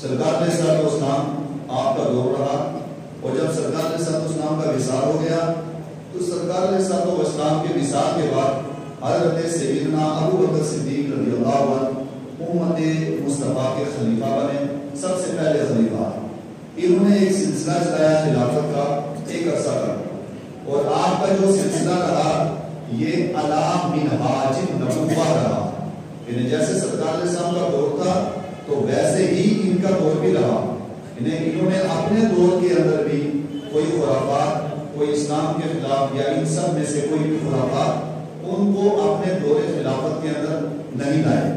سرکار علیہ السلام آپ کا دور رہا، اور جب سرکار علیہ السلام کا وصال ہو گیا تو سرکار علیہ السلام کے وصال کے بعد حضرت سیدنا ابو بکر صدیق رضی اللہ عنہ امت مصطفیٰ کے خلیفہ بنے، سب سے پہلے خلیفہ۔ انہوں نے ایک سلسلہ چلایا خلافت کا ایک عرصہ کا، اور آپ کا جو سلسلہ رہا یہ علی منہاج النبوہ رہا، یعنی جیسے سرکار علیہ السلام کا دور تھا تو ویسے ہی ان کا دور بھی رہا۔ انہوں نے اپنے دور کے اندر بھی کوئی خرافات، کوئی اسلام کے خلاف یا ان سب میں سے کوئی بھی خرافات ان کو اپنے دور خلافت کے اندر نہیں لائے۔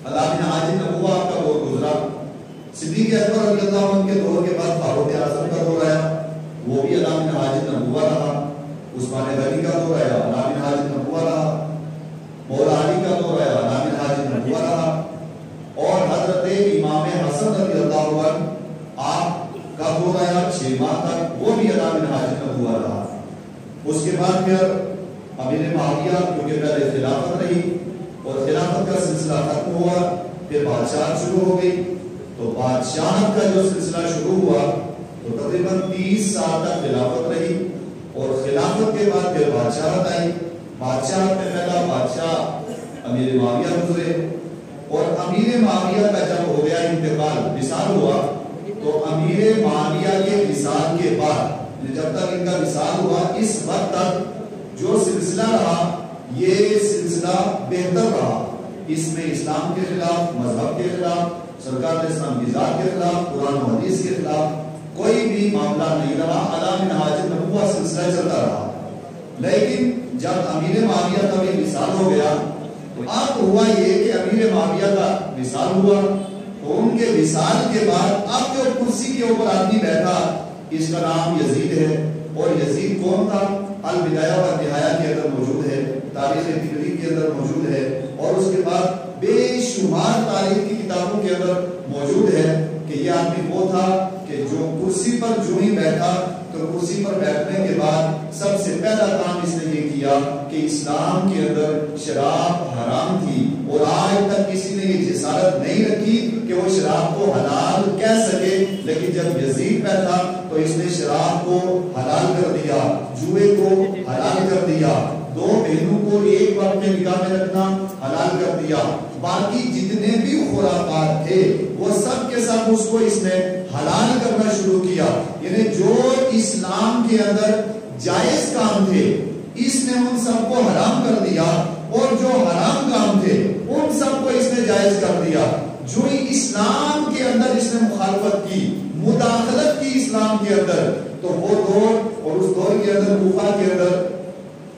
علی منہاج النبوہ آپ کا دور گزرا۔ صدیق اکبر رضی اللہ عنہ کے دور کے بعد فاروق اعظم کا دور آیا، وہ بھی علی منہاج النبوہ رہا۔ عثمان غنی کا دور آیا، علی منہاج النبوہ رہا۔ مولا علی کا دور آیا، علی منہاج النبوہ رہا۔ اور حضرت امام حسن رضی اللہ عنہ آپ کا دور آیا 6 ماہ تک، وہ بھی علی منہاج النبوہ رہا۔ اس کے بعد پھر امیر معاویہ کیونکہ پہلے خلافت رہی اور خلافت کا سلسلہ ختم ہوا، پھر بادشاہت شروع ہو گئی، تو بادشاہت کا جو سلسلہ شروع ہوا تو تقریباً 30 سال تک خلافت رہی، اور خلافت کے بعد پھر بادشاہت آئی۔ بادشاہت میں پہلا بادشاہ امیر معاویہ گزرے، اور امیر معاویہ کا جب ہو گیا انتقال، وصال ہوا، تو امیر معاویہ کے وصال کے بعد جب تک ان کا وصال ہوا اس وقت تک جو سلسلہ رہا یہ سلسلہ بہتر رہا۔ اس میں اسلام کے خلاف، مذہب کے خلاف، سرکار علیہ السلام کی ذات کے خلاف، قرآن و حدیث کے خلاف کوئی بھی معاملہ نہیں رہا، علی منہاج النبوہ سلسلہ چلتا رہا۔ لیکن جب امیر معاویہ کا بھی وصال ہو گیا تو اب ہوا یہ کہ امیر معاویہ کا وصال ہوا، تو ان کے وصال کے بعد اب جو کرسی کے اوپر آدمی بیٹھا اس کا نام یزید ہے۔ اور یزید کون تھا؟ البدایہ و النہایہ کے اندر موجود ہے، تاریخ طبری کے اندر موجود ہے، اور اس کے بعد بے شمار تاریخ کی کتابوں کے اندر موجود ہے کہ یہ آدمی وہ تھا کہ جو کرسی پر جو ہی بیٹھا تو کرسی پر بیٹھنے کے بعد سب سے پہلا کام اس نے یہ کیا کہ اسلام کے اندر شراب حرام تھی، اور آج تک کسی نے یہ جسارت نہیں رکھی کہ وہ شراب کو حلال کہہ سکے، لیکن جب یزید بیٹھا تو اس نے شراب کو حلال کر دیا، جوئے کو حلال کر دیا، 2 بہنوں کو ایک وقت میں نکاح میں رکھنا حلال کر دیا، باقی جتنے بھی خرافات تھے وہ سب کے سب اس کو اس نے حلال کرنا شروع کیا۔ یعنی جو اسلام کے اندر جائز کام تھے اس نے ان سب کو حرام کر دیا، اور جو حرام کام تھے ان سب کو اس نے جائز کر دیا۔ جو اسلام کے اندر اس نے مخالفت کی، مداخلت کی اسلام کے اندر، تو وہ دور اور اس دور کے اندر کوفہ کے اندر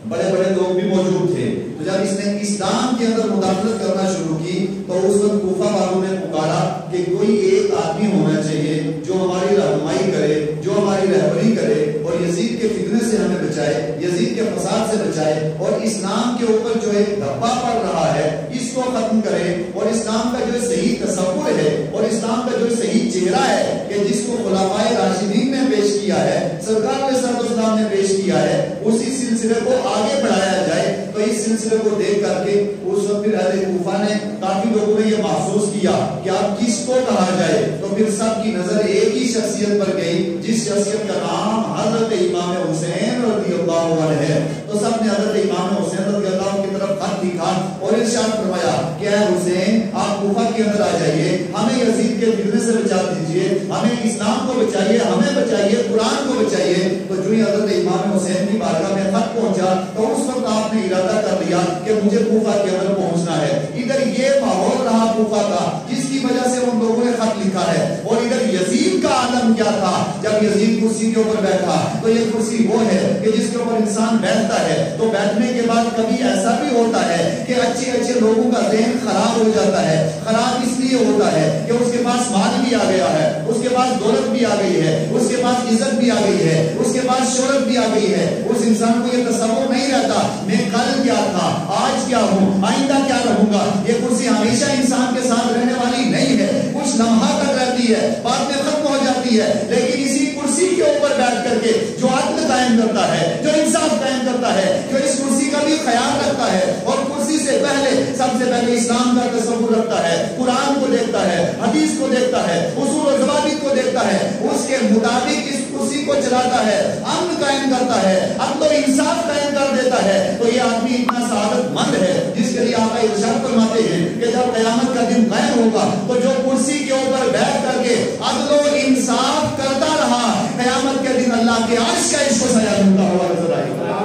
بڑے بڑے لوگ بھی موجود تھے، تو جب اس نے اسلام کے اندر مداخلت کرنا شروع کی تو اس وقت کوفہ والوں نے پکارا کہ کوئی ایک آدمی ہونا چاہیے جو ہماری رہنمائی کرے، جو ہماری رہبری کرے اور یزید کے فتنے سے ہمیں بچائے، یزید کے فساد سے بچائے، اور اسلام کے اوپر جو ایک دھبا پڑ رہا ہے اس کو ختم کرے، اور اسلام کا جو صحیح تصور ہے اور اسلام کا جو صحیح چہرہ ہے کہ جس کو خلفائے راشدین نے پیش کیا ہے، سرکار علیہ السلام نے پیش کیا ہے، اسی سلسلے کو آگے بڑھایا جائے۔ تو اس سلسلے کو دیکھ کر کے اس وقت پھر اہل کوفہ نے، کافی لوگوں نے یہ محسوس کیا کہ اب کس کو کہا جائے، تو پھر سب کی نظر ایک ہی شخصیت پر گئی جس شخصیت کا نام حضرت امام حسین رضی اللہ عنہ ہے۔ تو سب نے حضرت امام حسین رضی اللہ عنہ کی طرف خط لکھا اور ارشاد فرمایا کہ اے حسین آپ کوفہ کے اندر آ جائیے، ہمیں یزید کے فتنے سے بچا دیجیے، ہمیں اسلام کو بچائیے، ہمیں بچائیے، قرآن کو بچائیے۔ تو جو ہی حضرت امام حسین کی بارگاہ میں خط پہنچا تو اس وقت آپ نے ارادہ کر لیا کہ مجھے کوفہ کے اندر پہنچنا ہے۔ ادھر یہ ماحول رہا کوفہ کا جس کی وجہ سے ان لوگوں نے خط لکھا ہے، اور ادھر یزید کا عالم کیا تھا۔ جب یزید کرسی کے اوپر بیٹھا تو یہ کرسی وہ ہے کہ جس کے اوپر انسان بیٹھتا ہے تو بیٹھنے کے بعد کبھی ایسا بھی ہوتا ہے کہ اچھے لوگوں کا ذہن خراب ہو جاتا ہے۔ خراب اس لیے ہوتا ہے کہ اس کے پاس مال بھی آ گیا ہے، اس کے پاس دولت بھی آ گئی ہے، اس کے پاس عزت بھی آ گئی ہے، اس کے پاس شہرت بھی آ گئی ہے۔ اس انسان کو یہ تصور نہیں رہتا میں کل کیا تھا، آج کیا ہوں، آئندہ کیا رہوں گا۔ یہ کرسی ہمیشہ انسان کے ساتھ رہنے والی نہیں ہے، کچھ لمحہ تک رہتی ہے، بعد میں ختم ہو جاتی ہے۔ لیکن اسی کرسی کے اوپر بیٹھ کر کے جو عدل قائم کرتا ہے، جو انصاف قائم کرتا ہے، جو اس کرسی کا بھی خیال رکھتا ہے اور کرسی سے پہلے سب سے پہلے اسلام کا تصور رکھتا ہے، قرآن کو دیکھتا ہے، حدیث کو دیکھتا ہے، اصول و ضوابط کو دیکھتا ہے، اس کے مطابق اس کرسی کو چلاتا ہے، امن قائم کرتا ہے، عدل و انصاف قائم کر دیتا ہے، تو یہ آدمی اتنا سعادت مند ہے جس کے لیے آقا ارشاد فرماتے ہیں کہ جب قیامت کا دن قائم ہوگا تو جو کرسی کے اوپر بیٹھ کر کے عدل و انصاف کرتا رہا، قیامت کے دن اللہ کے عرش کا اس کو سایہ ملتا ہوا نظر آئے گا۔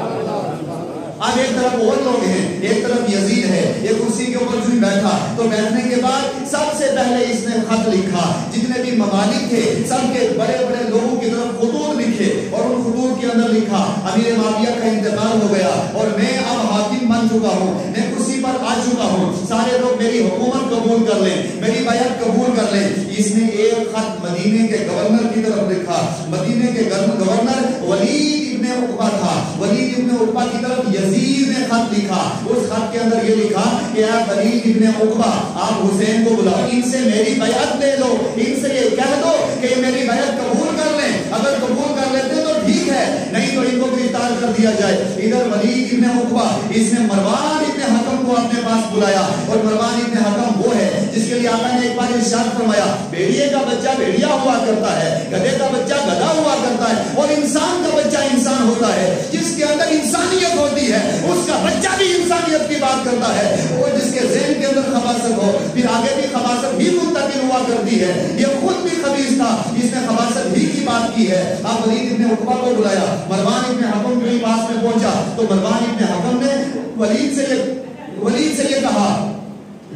اب ایک طرف اور لوگ ہیں، ایک طرف یزید ہے، یہ کرسی کے اوپر جو بیٹھا تو بیٹھنے کے بعد سب سے پہلے اس نے خط لکھا، جتنے بھی ممالک تھے سب کے بڑے بڑے لوگوں کی طرف خطوط لکھے، اور ان خطوط کے اندر لکھا امیر معاویہ کا انتقال ہو گیا اور میں اب حاکم بن چکا ہوں، میں کرسی پر آ چکا ہوں، سارے لوگ میری حکومت قبول کر لیں، میری بیعت قبول کر لیں۔ اس نے ایک خط مدینے کے گورنر کی طرف لکھا، مدینے کے گورنر ولید ابن عقبہ تھا، ولید ابن عقبہ کی طرف یزید نے خط لکھا، اس خط کے اندر یہ لکھا کہ آپ ولید ابن عقبہ آپ حسین کو بلاؤ، ان سے میری بیعت لے لو، ان سے یہ کہہ دو کہ میری بیعت قبول کر لیں، اگر قبول کر لیتے تو ٹھیک ہے، نہیں تو ان کو گرفتار کر دیا جائے۔ ادھر ولید ابن عقبہ اس نے مروان ابن حکم کو اپنے پاس بلایا، اور مروان ابن حکم وہ ہے جس کے لیے آقا نے ایک بار ارشاد فرمایا بھیڑیے کا بچہ بھیڑیا ہوا کرتا ہے، گدھے کا بچہ گدھا ہوا کرتا ہے، اور انسان کا بچہ انسان ہوتا ہے، جس کے اندر انسانیت ہوتی ہے اس کا بچہ بھی انسانیت کی بات کرتا ہے، اور جس کے ذہن کے اندر خباثت ہو پھر آگے بھی خباثت بھی منتقل ہوا کرتی ہے، یہ خود بھی خبیث تھا، اس نے خباثت بھی کی بات کی ہے۔ اب ولید ابن عقبہ کو بلایا، مروان ابن حکم کے پاس میں پہنچا تو مروان ابن حکم نے ولید سے یہ کہا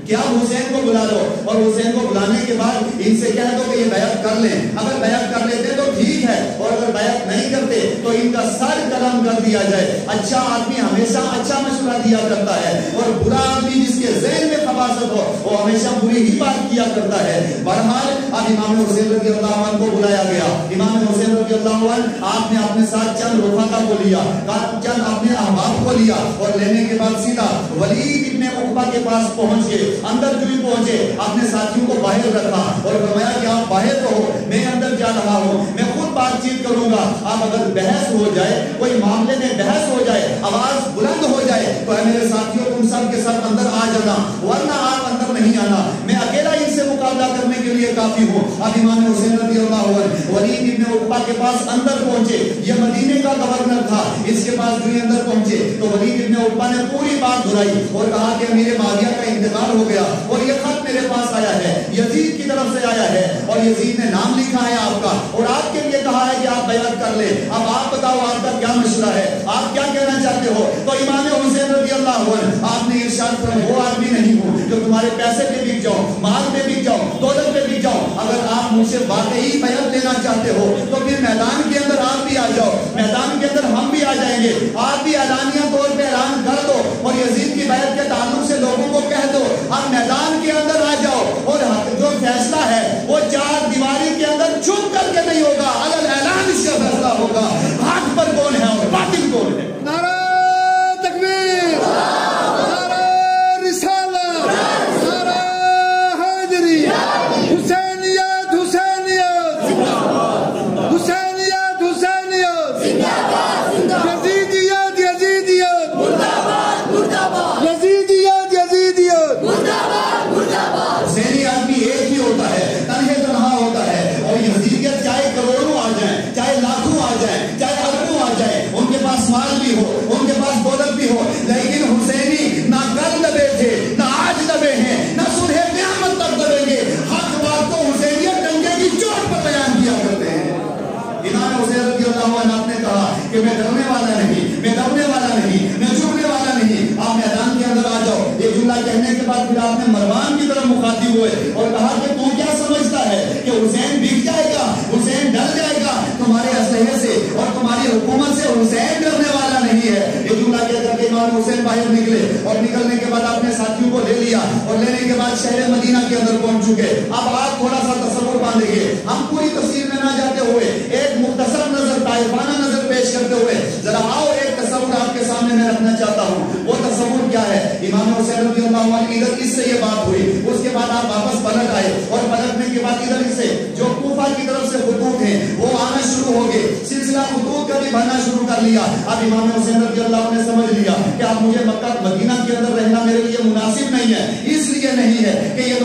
کہ آپ حسین کو بلا لو، اور حسین کو بلانے کے بعد ان سے کہہ دو کہ یہ بیعت کر لیں، اگر بیعت کر لیتے تو ٹھیک ہے، اور اگر بیعت نہیں کرتے تو ان کا سر قلم کر دیا جائے۔ اچھا آدمی ہمیشہ اچھا مشورہ دیا کرتا ہے، اور برا آدمی جس کے ذہن میں خباثت ہو وہ ہمیشہ بری ہی بات کیا کرتا ہے۔ بہرحال اب امام حسین رضی اللہ عنہ کو بلایا گیا، امام حسین رضی اللہ عنہ آپ نے اپنے ساتھ چند رفقا کو لیا، چند اپنے احباب کو لیا، اور لینے کے بعد سیدھا ولید ابن عقبہ کے پاس پہنچ گئے، اندر جو بھی پہنچے اپنے ساتھیوں کو باہر رکھا اور فرمایا کہ آپ باہر رہو، میں اندر جا رہا ہوں، میں خود بات چیت کروں گا، آپ اگر بحث ہو جائے، کوئی معاملے میں بحث ہو جائے، آواز بلند ہو جائے تو اے میرے ساتھیوں تم سب کے ساتھ اندر آ جانا، ورنہ آپ اندر نہیں آنا، میں اکیلا ان سے مقابلہ کرنے کے لیے کافی ہوں۔ اب امام حسین رضی اللہ عنہ ولید ابن عقبہ کے پاس اندر پہنچے، یہ مدینے کا گورنر تھا، اس کے پاس جو اندر پہنچے تو ولید ابن عقبہ نے پوری بات دہرائی اور کہا کہ امیر معاویہ کا انتقال ہو گیا اور یہ خط میرے پاس آیا ہے، یزید کی طرف سے آیا ہے، اور یزید نے نام لکھا ہے آپ کا، اور آپ کے لیے کہا ہے کہ آپ بیعت کر لیں، اب آپ بتاؤ آپ کا کیا مشورہ ہے، آپ کیا کہنا چاہتے ہو؟ تو امام حسین رضی اللہ عنہ آپ نے ارشاد فرمایا وہ آدمی نہیں ہوں جو تمہارے پیسے پہ بک جاؤ، مال پہ بک جاؤ، دولت پہ بک جاؤ، اگر آپ مجھ سے واقعی بیعت لینا چاہتے ہو تو پھر میدان کے اندر آپ بھی آ جاؤ، میدان کے اندر ہم بھی آ جائیں گے، آپ بھی اعلانیہ طور پہ اعلان کر دو اور یزید کی بیعت کے تعلق سے لوگوں کو کہہ دو، ہم میدان کے اندر آ جاؤ، اور جو فیصلہ ہے وہ چار دیواری کے اندر چھپ کر کے نہیں ہوگا، علل اعلان اس کا فیصلہ ہوگا، حق پر کون ہے اور باطل کون ہے۔ نعرہ تکبیر، نعرہ رسالت، نعرہ حیدری، حسینیت حسینیت، حسینیت حسینیت، یزیدیت یزیدیت، یزیدیت یزیدیت، حسینی آدمی ایک ہی ہوتا ہے، تنہے تنہا ہوتا ہے، اور یزیدیت چاہے کروڑوں آ جائیں، چاہے لاکھوں آ جائیں، چاہے اربوں آ جائیں، ان کے پاس مال بھی ہو، ان کے پاس دولت بھی ہو، لیکن حسینی نہ کل دبے تھے، نہ آج دبے ہیں، نہ صبح قیامت تک دبیں گے، حق بات کو حسینیت ڈنڈے کی چوٹ پر بیان کیا کرتے ہیں۔ امام حسین رضی اللہ عنہ آپ نے کہا کہ میں ڈرنے والا نہیں، میں دبنے والا نہیں، میں جھکنے والا نہیں، آپ میدان کے اندر آ جاؤ۔ یہ جملہ کہنے کے بعد پھر آپ نے مروان کی طرف مخاطب ہوئے اور کہا کہ تو کیا سمجھتا ہے کہ حسین بک جائے گا، حسین ڈر جائے گا تمہارے اسلحے سے اور تمہاری حکومت سے؟ حسین ڈرنے والا نہیں ہے۔ یہ جملہ کہہ کر کے امام حسین باہر نکلے، اور نکلنے کے بعد اپنے ساتھیوں کو لے لیا، اور لینے کے بعد شہر مدینہ کے اندر پہنچ چکے۔ اب آپ تھوڑا سا تصور باندھیں گے، ہم پوری تفسیر میں نہ جاتے ہوئے ایک مختصر نظر، طائفانہ نظر پیش کرتے ہوئے ذرا آؤ ایک تصور آپ کے سامنے میں رکھنا چاہتا ہوں۔ وہ تصور کیا ہے؟ امام حسین رضی اللہ عنہ ادھر اس سے یہ بات ہوئی، اس کے بعد آپ واپس پلٹ آئے، اور پلٹنے کے بعد ادھر سے جو کوفہ کی طرف سے خطوط ہیں وہ آنا شروع ہو گئے، سلسلہ خطوط کا بھی بھرنا شروع کر لیا۔ اب امام حسین رضی اللہ عنہ نے سمجھ لیا کہ اب مجھے مکہ مدینہ کے اندر رہنا میرے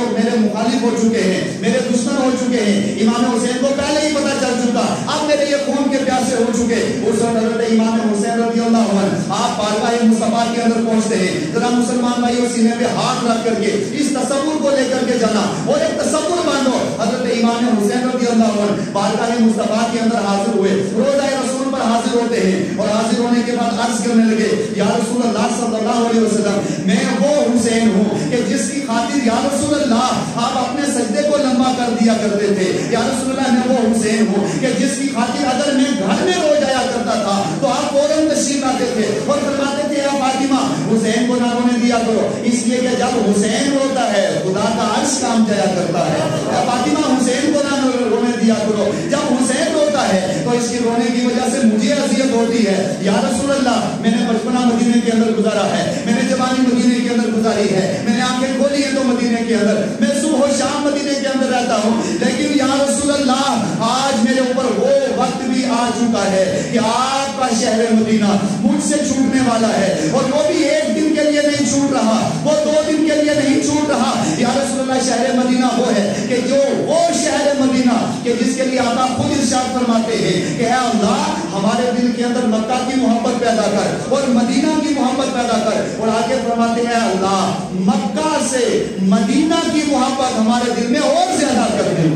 لوگ میرے مخالف ہو چکے ہیں, میرے دشمن ہو چکے ہیں. امام حسین کو پہلے ہی پتا چل چکا, اب میرے یہ خون کے پیاسے ہو چکے. اس وقت حضرت امام حسین رضی اللہ عنہ آپ بارگاہ مصطفیٰ کے اندر پہنچتے ہیں. ذرا مسلمان بھائیوں سینے پہ ہاتھ رکھ کر کے اس تصور کو لے کر کے جانا اور ایک تصور باندھو. حضرت امام حسین رضی اللہ عنہ بارگاہ مصطفیٰ کے اندر حاضر ہوئے, روضہ رسول پر حاضر ہوتے ہیں اور حاضر ہونے کے بعد عرض کرنے لگے, یا رسول اللہ صلی اللہ علیہ وسلم, میں وہ حسین ہوں کہ جس کی خاطر یا رسول اللہ آپ اپنے سجدے کو لمبا کر دیا کرتے تھے. یا رسول اللہ, میں وہ حسین ہوں کہ جس کی خاطر اگر میں گھر میں رو جایا کرتا تھا تو آپ فوراً تشریف لاتے تھے اور فرماتے تھے, یا فاطمہ حسین کو نہ رونے دیا کرو, اس لیے کہ جب حسین روتا ہے خدا کا عرش کام جایا کرتا ہے. یا فاطمہ حسین کو نہ رونے دیا کرو, جب حسین روتا ہے تو اس کے رونے کی وجہ سے مجھے اذیت ہوتی ہے. یا رسول اللہ, میں نے بچپنا مدینے کے اندر گزارا ہے, میں نے جوانی مدینے کے اندر گزاری ہے, میں نے آنکھیں کھولی ہیں تو مدینے کے اندر, میں صبح و شام مدینے کے اندر رہتا ہوں, لیکن یا رسول اللہ آج میرے اوپر وہ وقت بھی آ چکا ہے کہ آپ کا شہر مدینہ مجھ سے چھوٹنے والا ہے, اور وہ بھی ایک دن کے لیے نہیں چھوٹ رہا, وہ 2 دن کے لیے نہیں چھوٹ رہا. یا رسول اللہ, شہر مدینہ وہ ہے کہ جو وہ شہر مدینہ کہ جس کے لیے آپ خود ارشاد فرماتے ہیں کہ اے اللہ ہمارے دل کے اندر مکہ کی محبت پیدا کر اور مدینہ کی محبت پیدا کر, اور آگے فرماتے ہیں اللہ مکہ سے مدینہ کی محبت ہمارے دل میں اور زیادہ کر دے.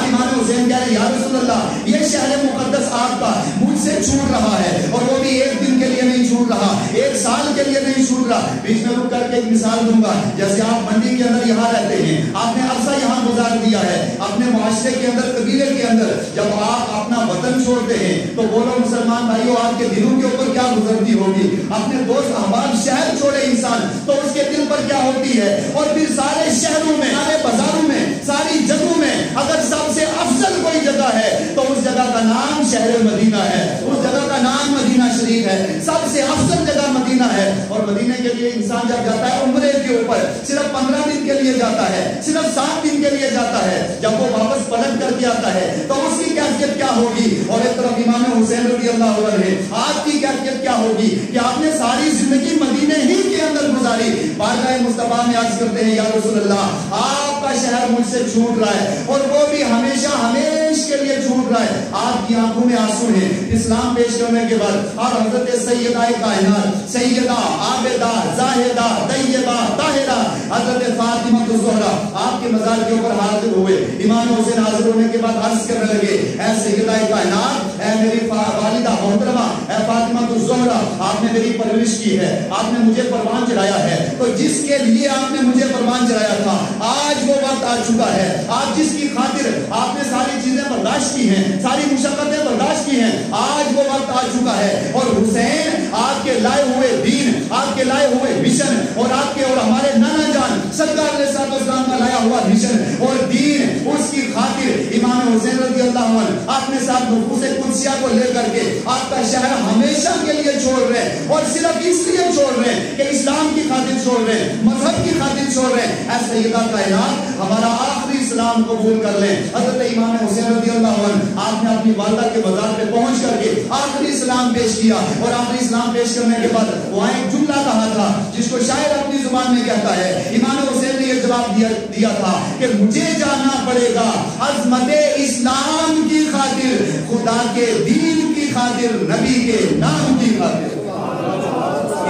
امام حسین کہہ رہے, یا رسول اللہ یہ شہر مقدس آپ کا مجھ سے چھوٹ رہا ہے, اور وہ بھی ایک دن کے لیے نہیں چھوٹ رہا, 1 سال کے لیے نہیں چھوٹ رہا. بیچ میں رک کر کے ایک مثال دوں گا. جیسے آپ منڈی کے اندر یہاں رہتے ہیں, آپ نے عرصہ یہاں گزار دیا ہے اپنے معاشرے کے اندر, قبیلے کے اندر, جب آپ اپنا وطن چھوڑتے ہیں تو بولو مسلمان بھائیوں آپ کے دلوں کے اوپر کیا گزرتی ہوگی. اپنے دوست احباب شہر چھوڑے انسان تو اس کے دل پر کیا ہوتی ہے, اور پھر سارے شہروں میں, سارے بازاروں میں, ساری جگہوں میں اگر سب سے افضل کوئی جگہ ہے تو اس جگہ کا نام شہر مدینہ ہے, اس جگہ کا نام مدینہ شریف ہے, سب سے افضل جگہ مدینہ ہے. اور مدینہ کے لیے انسان جب جاتا ہے عمرے کے اوپر صرف 15 دن کے لیے جاتا ہے, صرف 7 دن کے لیے جاتا ہے, جب وہ واپس پلٹ کر کے آتا ہے تو اس کی کیفیت کیا ہوگی. اور ایک طرف امام حسین رضی اللہ عنہ ہے, آپ کی کیفیت کیا ہوگی کہ آپ نے ساری زندگی مدینے ہی کے اندر گزاری. بارگاہ مصطفیٰ میں عرض کرتے ہیں, یا رسول اللہ آپ کا شہر مجھ سے چھوٹ رہا ہے, اور وہ بھی ہمیشہ ہمیش کے لیے چھوٹ رہا ہے. آپ کی آنکھوں میں آنسو ہیں. اسلام پیش کرنے کے بعد اور حضرت سیدہ کائنات, سیدہ عابدہ زاہدہ طیبہ طاہرہ حضرت فاطمہ الزہرا آپ کے مزار کے اوپر حاضر ہوئے. امام حسین حاضر ہونے کے بعد عرض کرنے لگے, اے سیدہ کائنات, اے میری والدہ محترمہ, اے فاطمہ الزہرا, آپ نے میری پرورش کی ہے, آپ نے مجھے پروان چڑھایا ہے, تو جس کے لیے آپ نے مجھے پروان چڑھایا تھا آج وہ وقت آ چکا ہے. آپ جس کی خاطر آپ نے ساری چیزیں برداشت کی ہیں, ساری مشقتیں برداشت کی ہیں, آج وہ وقت آ چکا ہے. اور حسین آپ کے لائے ہوئے دین, آپ کے لائے ہوئے مشن, اور آپ کے اور ہمارے نانا جان سرکار علیہ السلام کا لایا ہوا مشن اور دین, اس کی خاطر امام حسین رضی اللہ عنہ اپنے ساتھ نفوس قدسیہ کو لے کر کے آپ کا شہر ہمیشہ کے لیے چھوڑ رہے ہیں, اور صرف اس لیے چھوڑ رہے ہیں کہ اسلام کی خاطر چھوڑ رہے ہیں, مذہب کی خاطر چھوڑ رہے ہیں. اے سیدہ کائنات, ہمارا آخری اسلام قبول کر لیں. حضرت امام حسین رضی اللہ عنہ آپ نے اپنی والدہ کے بازار پہ پہنچ کر کے آخری اسلام پیش کیا, اور آخری اسلام پیش کرنے کے بعد وہاں ایک جملہ کہا تھا جس کو شاعر اپنی زبان میں کہتا ہے. امام حسین نے یہ جواب دیا تھا کہ مجھے جانا پڑے گا عظمت اسلام کی خاطر, خدا کے دین کی خاطر, نبی کے نام کی خاطر.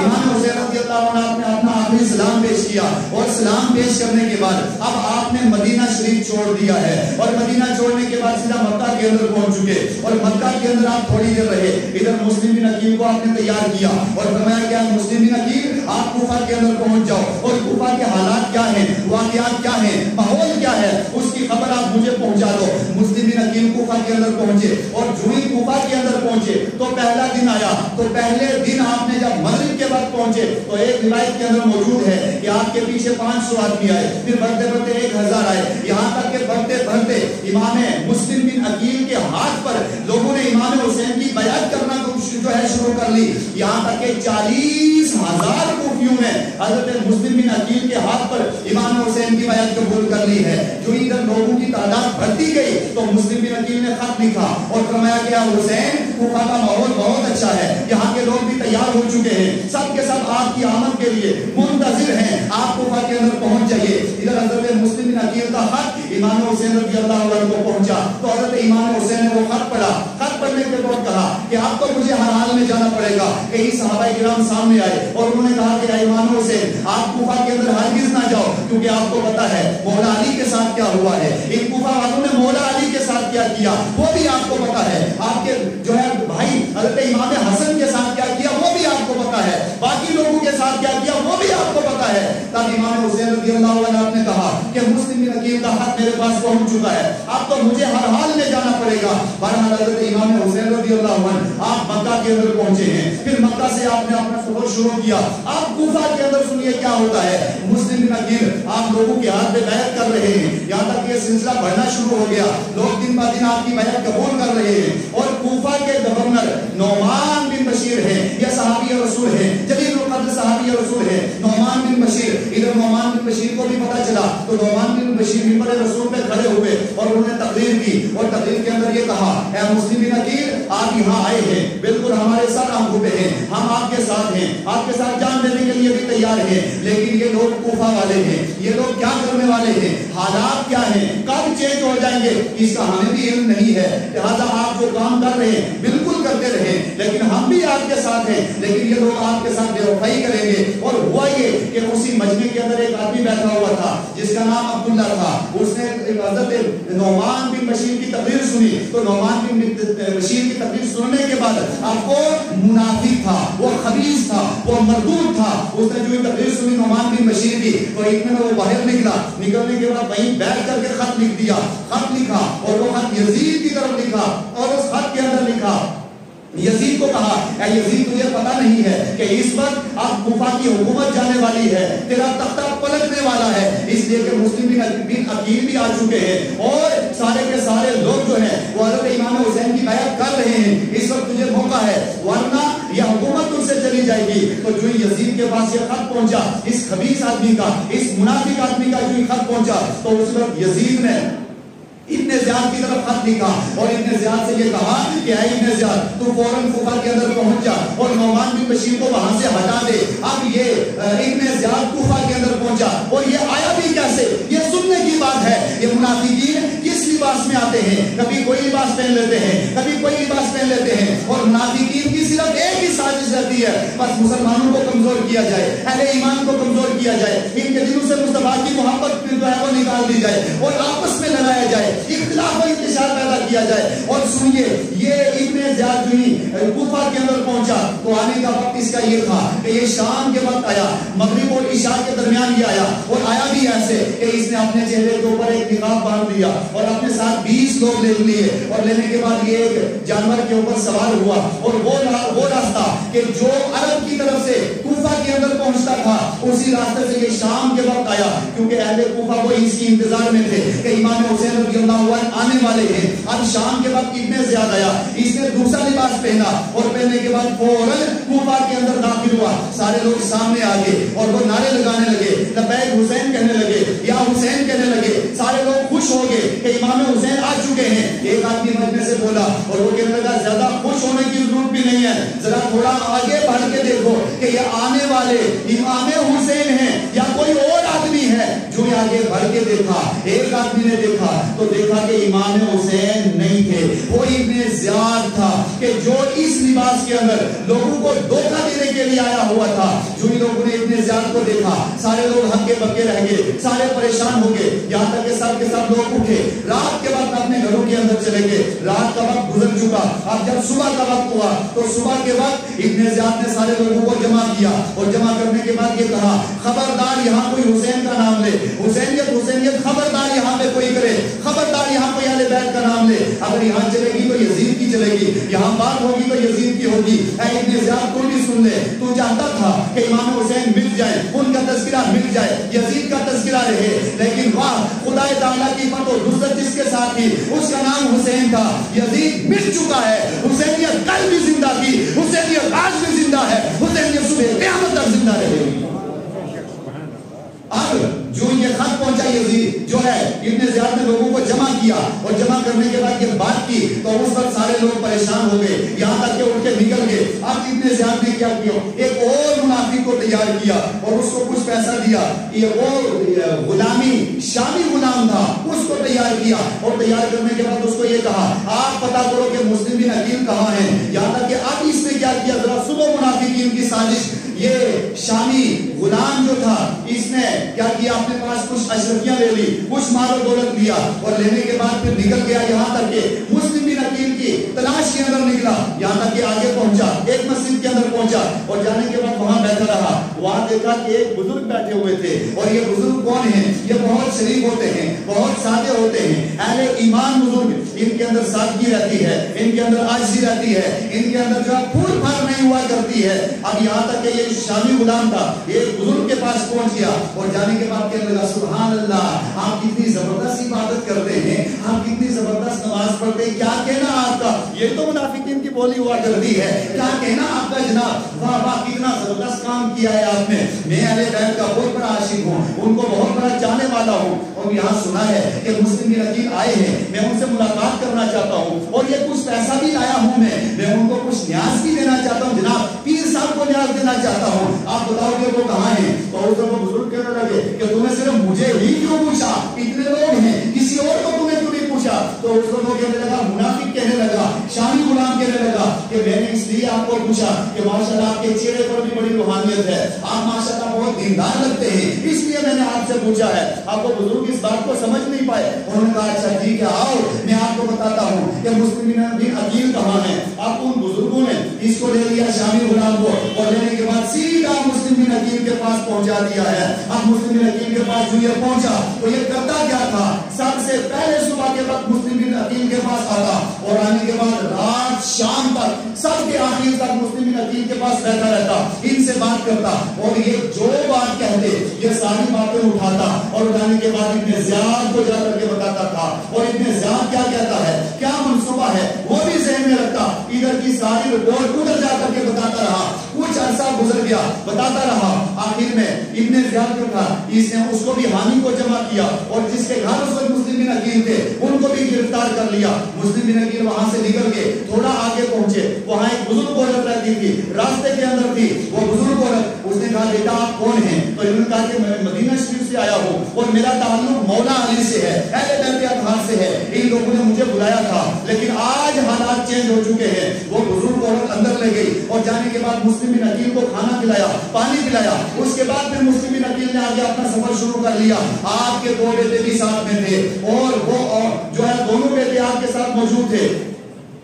امام حسین رضی اللہ عنہ نے اپنا آخری سلام پیش کیا, اور سلام پیش کرنے کے بعد اب آپ نے مدینہ شریف چھوڑ دیا ہے, اور مدینہ چھوڑنے کے بعد سیدھا مکہ کے اندر پہنچ چکے, اور مکہ کے اندر آپ تھوڑی دیر رہے. ادھر مسلم بن عقیل کو آپ نے تیار کیا اور فرمایا کہ مسلم بن عقیل آپ کوفہ کے اندر پہنچ جاؤ, اور کوفہ کے حالات کیا ہیں, واقعات کیا ہیں, ماحول کیا ہے, اس کی خبر آپ مجھے پہنچا دو. مسلم بن عقیل کوفہ کے اندر پہنچے, اور جو ہی کوفہ کے اندر پہنچے تو پہلا دن آیا. تو پہلے دن آپ نے جب مغرب کے بعد پہنچے تو ایک روایت کے اندر موجود ہے کہ آپ کے پیچھے 500 آدمی آئے, پھر بڑھتے بڑھتے 1000 آئے, یہاں تک کہ بڑھتے بڑھتے امام مسلم بن عقیل کے ہاتھ پر لوگوں نے امام حسین کی بیعت کرنا جو ہے شروع کر لی, یہاں تک کہ 40,000 کوفیوں نے حضرت مسلم بن عقیل کے ہاتھ پر امام حسین کی بیعت قبول کر لی ہے. جو ادھر لوگوں کی تعداد بڑھتی گئی تو مسلم بن عقیل نے خط لکھا اور فرمایا کہ حسین کوفہ کا ماحول بہت اچھا ہے, یہاں کے لوگ بھی تیار ہو چکے ہیں, سب کے سب آپ کی آمد کے لیے منتظر ہیں, آپ کوفہ کے اندر پہنچ جائیے. ادھر حضرت مسلم بن عقیل کا خط امام حسین رضی اللہ عنہ کو پہنچا تو حضرت امام حسین نے وہ خط پڑھا. خط پڑھنے کے بعد کہا کہ آپ کو مجھے ہر حال میں جانا پڑے گا. کئی صحابہ کرام سامنے آئے اور انہوں نے کہا کہ امام حسین آپ کوفہ کے اندر ہرگز نہ جاؤ, کیونکہ آپ کو پتا ہے مولا علی کے ساتھ کیا ہوا ہے. ان کوفہ والوں نے مولا علی کے ساتھ کیا کیا وہ بھی آپ کو پتا ہے, آپ کے جو ہے بھائی حضرت امام حسن کے ساتھ کیا کیا وہ بھی آپ کو پتا ہے, باقی لوگوں کے ساتھ کیا کیا وہ بھی آپ کو پتا ہے. تب امام حسین رضی اللہ عنہ نے کہا کہ مسلم بن عقیل کا خط میرے پاس پہنچ چکا ہے, اب تو مجھے ہر حال میں جانا پڑے گا. بہرحال حضرت امام حسین رضی اللہ عنہ آپ مکہ کے اندر پہنچے ہیں, پھر مکہ سے آپ نے اپنا سفر شروع کیا. آپ کوفہ کے اندر سنیے کیا ہوتا ہے. مسلم بن عقیل آپ لوگوں کے ہاتھ میں بیعت کر رہے ہیں, یہاں تک یہ سلسلہ بڑھنا شروع ہو گیا, لوگ دن بہ دن آپ کی بیعت قبول کر رہے ہیں. اور کوفہ کے گورنر نعمان بن بشیر ہیں, یہ صحابی رسول ہیں, جلیل القدر صحابی رسول ہیں, نعمان بن بشیر. ادھر نعمان بن بشیر کو بھی پتا چلا تو نعمان بن بشیر منبر رسول پہ کھڑے ہوئے اور انہوں نے تقریر کی, اور تقریر کے اندر یہ کہا اے مسلم بن عقیل آپ یہاں آئے ہیں, بالکل ہمارے ساتھ آپ ہوئے ہیں, ہم آپ کے ساتھ ہیں, آپ کے ساتھ جان دینے کے لیے بھی تیار ہیں, لیکن یہ لوگ کوفہ والے ہیں, یہ لوگ کیا کرنے والے ہیں, حالات کیا ہیں, کب چینج ہو جائیں گے اس کا ہمیں بھی علم نہیں ہے. لہٰذا آپ جو کام کر رہے ہیں بالکل کرتے رہیں, لیکن ہم بھی آپ کے ساتھ ہیں, لیکن یہ لوگ آپ کے ساتھ بے وفائی کریں گے. اور ہوا یہ کہ اسی مجمع کے اندر ایک آدمی بیٹھا ہوا تھا جس کا نام عبداللہ تھا, اس نے حضرت نعمان بن بشیر کی تقریر سنی. تو نعمان بن بشیر کی تقریر سننے کے بعد اب وہ منافق تھا, وہ خبیث تھا, وہ مردود تھا. اس نے جو تقریر سنی نعمان بن بشیر کی تو اتنے میں وہ باہر نکلا, نکلنے کے بعد وہیں بیٹھ کر کے خط لکھ دیا, خط لکھا اور وہ خط یزید کی طرف لکھا اور اس خط کے اندر لکھا یزید کو کہا اے یزید تجھے پتا نہیں ہے کہ اس وقت اب کوفہ کی حکومت جانے والی ہے, تیرا تختہ پلٹنے والا ہے, اس لیے کہ مسلم بن عقیل بھی آ چکے ہیں اور سارے کے سارے لوگ جو ہیں وہ حضرت امام حسین کی بیعت کر رہے ہیں, اس وقت تجھے موقع ہے ورنہ یہ حکومت تجھ سے چلی جائے گی. تو جو یزید کے پاس یہ خط پہنچا, اس خبیث آدمی کا, اس منافق آدمی کا جو خط پہنچا, تو اس وقت یزید نے ابن زیاد کی طرف خط لکھا اور ابن زیاد سے یہ کہا کہ اے ابن زیاد تو فوراً کوفہ کے اندر پہنچ جا اور نعمان بن بشیر کو وہاں سے ہٹا دے. اب یہ ابن زیاد کوفہ کے اندر پہنچا اور یہ آیا بھی کیسے, یہ سننے کی بات ہے. یہ منافقین کس لباس میں آتے ہیں, کبھی کوئی لباس پہن لیتے ہیں, کبھی کوئی لباس پہن لیتے ہیں, اور منافقین کی صرف ایک ہی سازش رہتی ہے, بس مسلمانوں کو کمزور کیا جائے, اہل ایمان کو کمزور کیا جائے, ان کے دلوں سے مصطفیٰ کی محبت جو ہے وہ نکال دی جائے اور آپس میں لڑایا جائے, اختلاف و انتشار پیدا کیا جائے. اور سنیے یہ ابن زیاد جو ہی کوفہ کے اندر پہنچا تو آنے کا وقت اس کا یہ تھا کہ یہ شام کے وقت آیا, مغرب اور عشاء کے درمیان یہ آیا, اور آیا بھی ایسے کہ اس نے اپنے چہرے کے اوپر ایک نقاب باندھ دیا اور اپنے ساتھ 20 لوگ لے لیے, اور لینے کے بعد یہ ایک جانور کے اوپر سوار ہوا اور وہ راستہ کہ جو عرب کی طرف سے کوفہ کے اندر پہنچتا تھا اسی راستے سے یہ شام کے وقت آیا, کیونکہ اہل کوفہ وہ اس کی انتظار میں تھے کہ امام حسین رضی اللہ عنہ آنے والے ہیں. اب شام کے وقت ابن زیاد آیا, اس نے دوسرا لباس پہنا اور پہننے کے بعد فوراً کوفہ کے اندر داخل ہوا. سارے لوگ سامنے آ گئے اور وہ نعرے لگانے لگے, لبیک حسین کہنے لگے, یا حسین کہنے لگے. سارے لوگ خوش ہو گئے کہ امام حسین آ چکے ہیں. ایک آدمی مجمع سے بولا اور وہ کہنے لگا زیادہ خوش ہونے کی ضرورت بھی نہیں ہے, ذرا تھوڑا آگے بڑھ کے دیکھو کہ یہ آنے والے امام حسین ہیں یا کوئی اور آدمی ہے. جو آگے بڑھ کے دیکھا, ایک آدمی نے دیکھا تو دیکھا کہ امام حسین نہیں تھے, وہ ابن زیاد تھا کہ جو اس لباس کے اندر لوگوں کو دھوکہ دینے کے لیے آیا ہوا تھا. جو ہی لوگوں نے ابن زیاد کو دیکھا سارے لوگ ہکے بکے رہ گئے, سارے پریشان ہو گئے, یہاں تک کہ سب کے سب لوگ اٹھے, رات کے وقت اپنے گھروں کے اندر چلے گئے. رات کا وقت گزر چکا, اب جب صبح کا وقت ہوا تو صبح کے وقت ابن زیاد نے سارے لوگوں کو جمع کیا اور جمع کرنے کے بعد یہ کہا خبردار یہاں کوئی حسین کا نام لے, حسینیت خبردار یہاں پہ کوئی کرے, خبردار یہاں کوئی اہل بیت کا نام لے. اگر یہاں چلے گی تو یزید کی چلے گی, یہاں بات ہوگی تو یزید کی ہوگی. اے ابن زیاد تو بھی سن لے, تو چاہتا تھا کہ امام حسین مل جائے, ان کا تذکرہ مل جائے, یزید کا تذکرہ رہے, لیکن واہ خدا تعالیٰ کی فتح و نصرت جس کے ساتھ تھی اس کا نام حسین تھا. یزید مل چکا ہے, حسینیت کل بھی زندہ تھی, حسینیت آج بھی زندہ ہے, حسینیت صبح قیامت تک زندہ رہے گی. جو یہ خط پہنچا یزید جو ہے ابن زیاد نے لوگوں کو جمع کیا اور جمع کرنے کے بعد یہ بات کی تو اس وقت سارے لوگ پریشان ہو گئے یہاں تک کہ اٹھ کے نکل گئے. اب ابن زیاد نے کیا کیا ایک اور منافق کو تیار کیا اور اس کو کچھ پیسہ دیا. یہ وہ غلامی شامی غلام تھا اس کو تیار کیا اور تیار کرنے کے بعد اس کو یہ کہا آپ پتا کرو کہ مسلم بن عقیل کہاں ہیں. یہاں تک کہ اب اس نے کیا کیا ذرا سنو منافقین کی سازش. یہ شامی غلام جو تھا اس نے کیا کیا اپنے پاس کچھ اشرفیاں لے لی کچھ مال و دولت دیا اور لینے کے بعد پھر نکل گیا یہاں تک کہ مسلم بن عقیل کی تلاش کے اندر نکلا یہاں تک کہ آگے پہنچا ایک مسجد کے اندر پہنچا اور جانے کے بعد وہاں بیٹھا رہا. وہاں دیکھا کہ ایک بزرگ بیٹھے ہوئے تھے اور یہ بزرگ کون ہیں یہ بہت شریف ہوتے ہیں بہت سادے ہوتے ہیں اہل ایمان بزرگ. ان کے اندر سادگی رہتی ہے ان کے اندر عاجزی رہتی ہے ان کے اندر جو پھول پھل نہیں ہوا کرتی ہے. اب یہاں تک کہ یہ شامی غلام تھا ایک بزرگ کے پاس پہنچ گیا اور جانے کے بعد کہنے لگا سبحان اللہ آپ کتنی زبردست عبادت کرتے ہیں آپ کتنی زبردست نماز پڑھتے ہیں کیا کہنا آپ کا. یہ تو منافقین کی بولی ہوا کرتی ہے کیا کہنا آپ کا جناب واہ واہ کتنا زبردست کام کیا ہے آپ نے. میں اہل بیت کا بہت بڑا عاشق ہوں ان کو بہت بڑا جانے والا ہوں اور یہاں سنا ہے کہ مسلم بن عقیل آئے ہیں میں ان سے ملاقات کرنا چاہتا ہوں اور یہ کچھ پیسہ بھی لایا ہوں میں ان کو کچھ نیاز بھی دینا چاہتا ہوں جناب پیر صاحب کو نیاز دینا چاہتا ہوں آپ بتاؤ کہ وہ کہاں ہیں. تو اس وقت بزرگ کہنے لگے کہ تمہیں صرف مجھے ہی کیوں پوچھا اتنے لوگ ہیں کسی اور کو تمہیں کیوں نہیں پوچھا. تو اس وقت وہ کہنے لگا منافق کہنے لگا شامی غلام کہنے لگا کہ میں نے اس لیے آپ کو پوچھا کہ ماشاءاللہ آپ کے چہرے پر بھی بڑی روحانیت ہے آپ ماشاءاللہ بہت دیندار لگتے ہیں اس لیے میں نے آپ سے پوچھا ہے. آپ کو بزرگ اس بات کو سمجھ نہیں پائے انہوں نے کہا اچھا ٹھیک ہے آؤ میں آپ کو بتاتا ہوں کہ مسلم بن عقیل کہاں ہے. آپ ان بزرگوں نے اس کو لے لیا شامی غلام کو اور لینے کے بعد سیدھا مسلم بن عقیل کے پاس پہنچا دیا ہے. اب مسلم بن عقیل کے پاس جو یہ پہنچا تو یہ کرتا کیا تھا سب سے پہلے صبح کے وقت مسلم بن عقیل کے پاس آتا اور آنے کے بعد رات شام تک سب کے آخر تک مسلم بن عقیل کے پاس بیٹھا رہتا ان سے بات کرتا اور یہ جو بات کہتے یہ ساری باتیں اٹھاتا اور اٹھانے کے بعد ابن زیاد کو جا کر کے بتاتا تھا اور ابن زیاد کیا کہتا ہے کیا منصوبہ ہے وہ بھی ذہن میں رکھتا ادھر کی ساری رپورٹ ادھر جا کر کے بتاتا رہا. کچھ عرصہ گزر گیا بتاتا رہا آخر میں ابن زیاد جو تھا اس نے اس کو بھی حامی کو جمع کیا اور جس کے گھر اس وقت مسلم بن عقیل تھے ان کو بھی گرفتار کر لیا. مسلم بن عقیل وہاں سے نکل گئے تھوڑا آگے پہنچے وہاں ایک بزرگ عورت رہتی تھی راستے کے اندر تھی وہ بزرگ عورت اس نے کہا بیٹا آپ کون ہیں تو انہوں نے کہا کہ میں مدینہ شریف سے آیا ہوں اور میرا تعلق مولا علی سے ہے اہل بیت اطہار سے ہے ان لوگوں نے مجھے بلایا تھا لیکن آج حالات چینج ہو چکے ہیں. وہ بزرگ عورت اندر لے گئی اور جانے کے بعد مسلم بن عقیل کو کھانا پلایا پانی پلایا اس کے بعد پھر مسلم بن عقیل نے آگے اپنا سفر شروع کر لیا. آپ کے دو بیٹے بھی ساتھ میں تھے اور وہ جو ہے دونوں بیٹے آپ کے ساتھ موجود تھے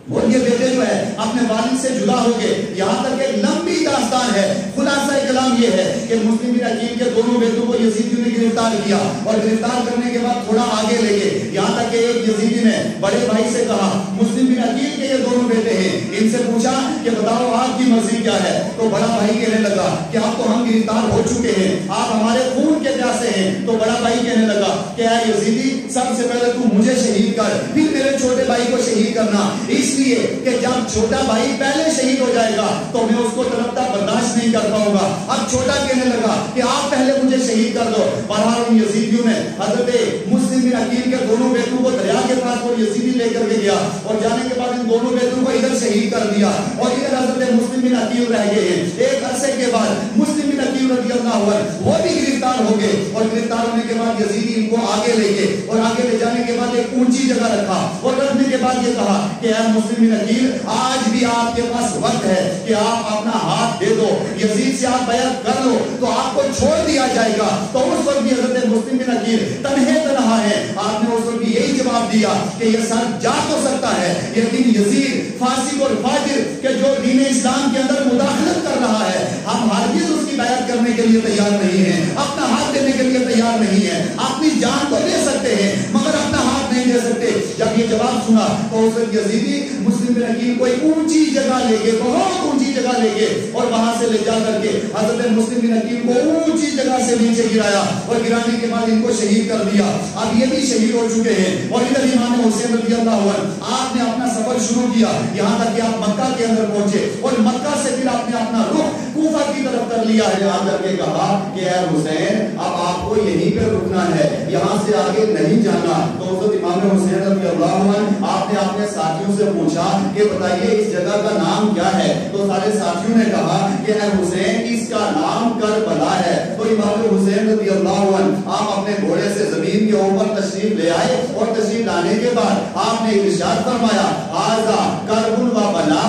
اور یہ بیٹے جو ہے اپنے والد سے جدا ہو گئے. یہاں تک ایک لمبی داستان ہے خلاصہ کلام یہ ہے کہ مسلم بن عقیل کے دونوں بیٹوں کو یزیدیوں نے گرفتار کیا اور گرفتار کرنے کے بعد تھوڑا آگے لے گئے یہاں تک کہ ایک یزیدی نے بڑے بھائی سے کہا مسلم بن عقیل کے یہ دونوں بیٹے ہیں ان سے پوچھا کہ بتاؤ آپ کی مرضی کیا ہے. تو بڑا بھائی کہنے لگا کہ آپ تو ہم گرفتار ہو چکے ہیں آپ ہمارے خون کے پیاسے ہیں. تو بڑا بھائی کہنے لگا کہ اے یزیدی سب سے پہلے تو مجھے شہید کر پھر میرے چھوٹے بھائی کو شہید کرنا اس لیے کہ جب چھوٹا بھائی پہلے شہید ہو جائے گا تو میں اس کو تڑپتا برداشت نہیں کر پاؤں گا. اب چھوٹا کہنے لگا کہ آپ پہلے مجھے شہید کر دو. بہرحال ان یزیدیوں نے حضرت مسلم بن عقیل کے دونوں بیٹوں کو دریا کے پاس وہ یزیدی لے کر کے گیا اور جانے کے بعد ان دونوں بیٹوں کو ادھر شہید کر دیا اور ادھر حضرت مسلم بن عقیل رہ گئے ہیں. ایک عرصے کے بعد مسلم بن عقیل رضی اللہ عنہ وہ بھی گرفتار ہو گئے اور گرفتار ہونے کے بعد یزیدی ان کو آگے لے گئے اور آگے لے جانے کے بعد ایک اونچی جگہ رکھا اور رکھنے کے بعد یہ کہا کہ اے مسلم بن عقیل آج بھی آپ کے پاس وقت ہے کہ آپ اپنا ہاتھ دے دو یزید سے آپ بیعت کر لو تو آپ کو چھوڑ دیا جائے گا. تو اس وقت بھی حضرت مسلم بن عقیل تنہا ہے. آپ نے اس وقت بھی یہی جواب دیا کہ یہ سر جا تو سکتا ہے لیکن یزید فاسق اور فاجر کہ جو دین اسلام کے اندر مداخلت کر رہا ہے ہم ہرگز اس کی بیعت کرنے کے لیے تیار نہیں ہیں اپنا ہاتھ دینے کے لیے تیار نہیں ہیں. اپنی جان تو دے سکتے ہیں مگر اپنا ہاتھ نہیں دے سکتے. جب یہ جواب سنا تو اس وقت یزیدی مسلم بن عقیل کو ایک اونچی جگہ لے گئے بہت اونچی جگہ لے گئے اور وہاں سے لے جا کر کے حضرت مسلم بن عقیل کو اونچی جگہ سے نیچے گرایا اور گرانے کے بعد ان کو شہید کر دیا. اب یہ بھی شہید ہو چکے ہیں اور ادھر امام حسین رضی اللہ عنہ آپ نے اپنا سفر شروع کیا یہاں تک کہ آپ مکہ کے اندر پہنچے اور مکہ سے پھر آپ نے اپنا رخ کوفہ کی طرف طرف کر لیا ہے، یہاں کر کے کہا کہ اے حسین اب آپ کو یہیں پہ رکنا ہے، یہاں سے آگے نہیں جانا۔ تو حضرت امام حسین رضی اللہ عنہ آپ نے اپنے ساتھیوں سے پوچھا کہ بتائیے اس جگہ کا نام کیا ہے؟ تو سارے ساتھیوں نے کہا کہ اے حسین اس کا نام کربلا ہے۔ تو امام حسین رضی اللہ عنہ آپ اپنے گھوڑے سے زمین کے اوپر تشریف لے آئے، اور تشریف لانے کے بعد آپ نے ارشاد فرمایا ھذا کرب و بلاء،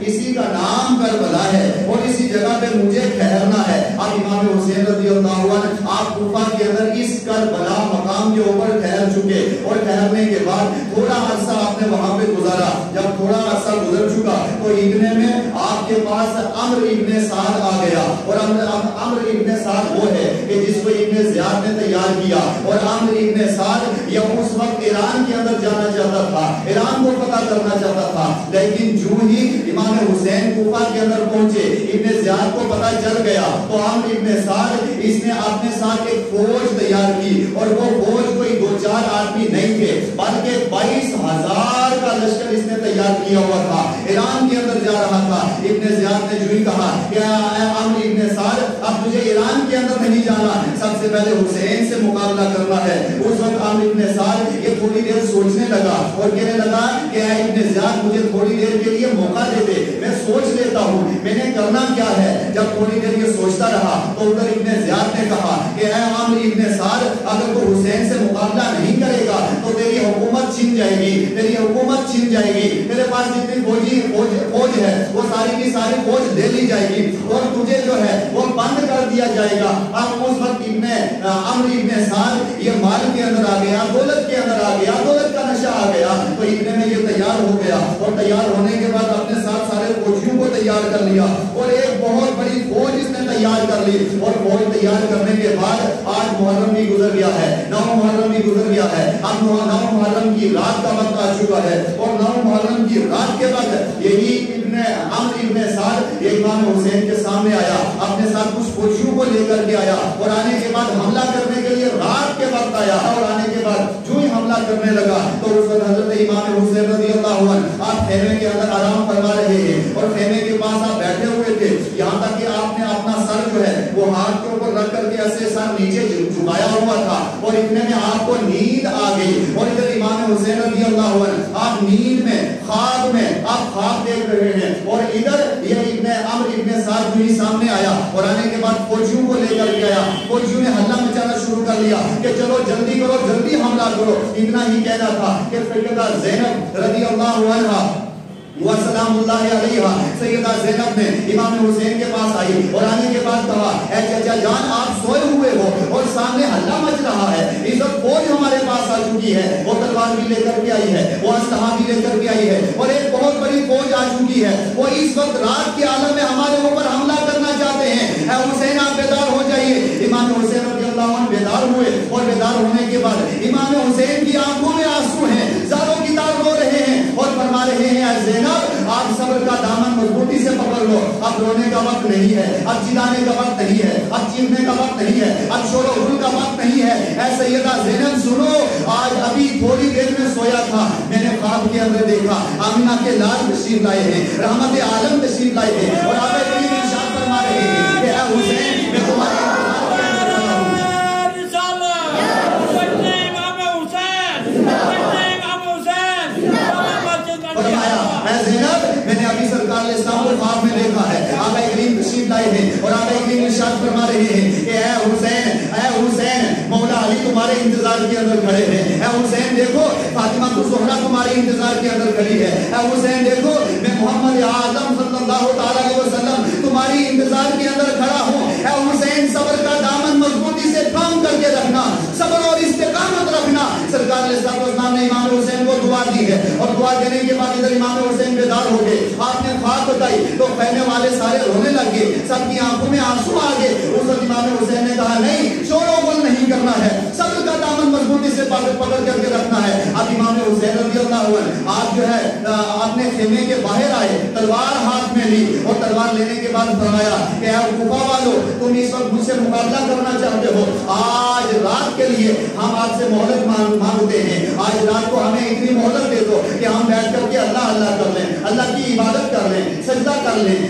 اسی کا نام کربلا ہے اور اسی جگہ پہ مجھے ٹھہرنا ہے۔ اب امام حسین رضی اللہ عنہ آپ کوفہ کے اندر اس کربلا مقام کے اوپر ٹھہر چکے، اور ٹھہرنے کے بعد تھوڑا عرصہ آپ نے وہاں پہ گزارا۔ جب تھوڑا عرصہ گزر چکا تو اتنے میں آپ کے پاس عمرو ابن سعد آ گیا، اور عمرو ابن سعد وہ ہے کہ جس کو ابن زیاد نے تیار کیا، اور عمرو ابن سعد یہ اس وقت ایران کے اندر جانا چاہتا تھا، ایران کو فتح کرنا چاہتا تھا، لیکن جو ہی امام حسین کوفہ کے اندر پہنچے ابن زیاد کو پتہ چل گیا تو عمرو ابن سعد اس نے اپنے ساتھ ایک فوج تیار کی، اور وہ فوج کوئی 2-4 آدمی نہیں تھے بلکہ 22,000 کا لشکر اس نے تیار کیا ہوا تھا، ایران کے اندر جا رہا تھا۔ ابن زیاد نے جو ہی کہا کہ عمرو ابن سعد اب تجھے ایران کے اندر نہیں جانا، سب سے پہلے حسین سے مقابلہ کرنا ہے۔ اس وقت عمرو ابن سعد یہ تھوڑی دیر سوچنے لگا اور کہنے لگا کہ اے ابن زیاد مجھے تھوڑی دیر کے لیے موقع دے دے، میں سوچ لیتا ہوں میں نے کرنا کیا ہے۔ جب تھوڑی دیر یہ سوچتا رہا تو ادھر ابن زیاد نے کہا کہ اے عمرو ابن سعد اگر تو حسین سے مقابلہ نہیں کرے گا تو تیری حکومت چھن جائے گی، تیری حکومت چھن جائے گی، تیرے پاس جتنی فوج ہے وہ ساری کی ساری فوج لے لی جائے گی، اور تجھے جو ہے وہ بند کر دیا جائے گا۔ اب اس وقت عمرو ابن سعد یہ مال کے اندر آ گیا، دولت کے اندر آ گیا، دولت کا نشہ آ گیا، تو اتنے میں یہ تیار ہو گیا، اور تیار ہونے کے بعد اپنے ساتھ سارے فوجیوں کو تیار کر لیا، اور ایک بہت بڑی فوج اس نے تیار کر لی، اور فوج تیار کرنے کے بعد آج محرم بھی گزر گیا ہے، 9 محرم بھی گزر گیا ہے، اب 9 محرم کی رات کا وقت آ چکا ہے، اور 9 محرم کی رات کے بعد یہی عمرو ابن سعد امام حسین کے سامنے آیا، اپنے ساتھ کچھ فوجیوں کو لے کر کے آیا، اور آنے کے بعد حملہ کرنے کے لیے رات کے وقت آیا، اور آنے کے بعد جو ہی حملہ کرنے لگا تو اس وقت حضرت امام حسین رضی اللہ عنہ آپ خیمے کے اندر آرام فرما رہے ہیں، اور خیمے کے پاس آپ بیٹھے ہوئے تھے، یہاں تک کہ آپ نے اپنا سر جو ہے وہ ہاتھ کے اوپر رکھ کر کے ایسے سر نیچے جھکایا ہوا تھا، اور اتنے میں آپ کو نیند آ گئی، اور ادھر امام حسین رضی اللہ عنہ آپ نیند میں خواب میں آپ خواب دیکھ رہے ہیں، اور ادھر یہ عمرو ابن سعد جو ہی سامنے آیا، اور آنے کے بعد فوجیوں کو لے کر کے آیا، فوجیوں نے حملہ مچانا شروع کر لیا کہ چلو جلدی کرو، جلدی حملہ کرو۔ اتنا ہی کہنا تھا کہ سیدہ زینب رضی اللہ عنہا وسلام اللہ علیہ، سیدہ زینب نے امام حسین کے پاس آئی، اور آنے کے بعد کہا اے چچا جان آپ سوئے ہوئے ہو اور سامنے حلہ مچ رہا ہے، اس وقت فوج ہمارے پاس آ چکی ہے، وہ تلوار بھی لے کر کے آئی ہے، وہ اسلحہ بھی لے کر کے آئی ہے، اور ایک بہت بڑی فوج آ چکی ہے، وہ اس وقت رات کے عالم میں ہمارے اوپر حملہ کرنا چاہتے ہیں، اے حسین آپ بیدار ہو جائیے۔ امام حسین رضی اللہ عنہ بیدار ہوئے، اور بیدار ہونے کے بعد امام حسین کی آنکھوں میں آنسو ہیں، زاروں کی تار رو رہے ہیں، اور فرما رہے ہیں اے زینب آپ صبر کا دامن مضبوطی سے پکڑ لو، اب رونے کا وقت نہیں ہے، اب چلانے کا وقت نہیں ہے، اب چیخنے کا وقت نہیں ہے، اب شور و غل کا وقت نہیں ہے۔ اے سیدہ زینب سنو، آج ابھی تھوڑی دیر میں سویا تھا، میں نے خواب کے اندر دیکھا آمینہ کے لال تشریف لائے ہیں، رحمت عالم تشریف لائے ہیں، اور آپ کریم ارشاد فرما رہے ہیں کہ اے حسین میں تمہارے میں نے ابھی سرکار اسلام کو خواب میں دیکھا ہے، آقا کریم تشریف لائے ہیں، اور آقا کریم ارشاد فرما رہے ہیں کہ اے حسین مولا علی تمہارے انتظار کے اندر کھڑے ہیں، اے حسین دیکھو فاطمہ الزہرا تمہارے انتظار کے اندر کھڑی ہے، اے حسین دیکھو میں محمد اعظم صلی اللہ تعالی علیہ وسلم تمہاری انتظار کے اندر کھڑا ہوں۔ اے حسین صبر کا دامن مضبوطی سے تھام کر کے رکھنا، صبر اور استقامت رکھنا۔ سرکار نے امام حسین کو دعا دی ہے، اور دعا دینے کے بعد ادھر امام حسین بیدار ہو گئے، آپ نے خواب بتائی تو خیمے والے سارے رونے لگے، سب کی آنکھوں میں آنسو آ گئے۔ اس وقت امام حسین نے کہا نہیں، شور و غل نہیں کرنا ہے، صبر کا دامن مضبوطی سے پکڑ کر کے رکھنا ہے۔ اب امام حسین رضی اللہ عنہ آپ جو ہے اپنے خیمے کے باہر آئے، تلوار ہاتھ میں لی، اور تلوار لینے کے بعد فرمایا کہ اے کوفہ والو تم اس وقت مجھ سے مقابلہ کرنا چاہتے ہو، آج رات کے لیے ہم آپ سے مہلت مانگتے ہیں، آج رات کو ہمیں اتنی مہلت دے دو کہ ہم بیٹھ کر کے اللہ اللہ کر لیں، اللہ کی عبادت کر لیں، سجدہ کر لیں،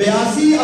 82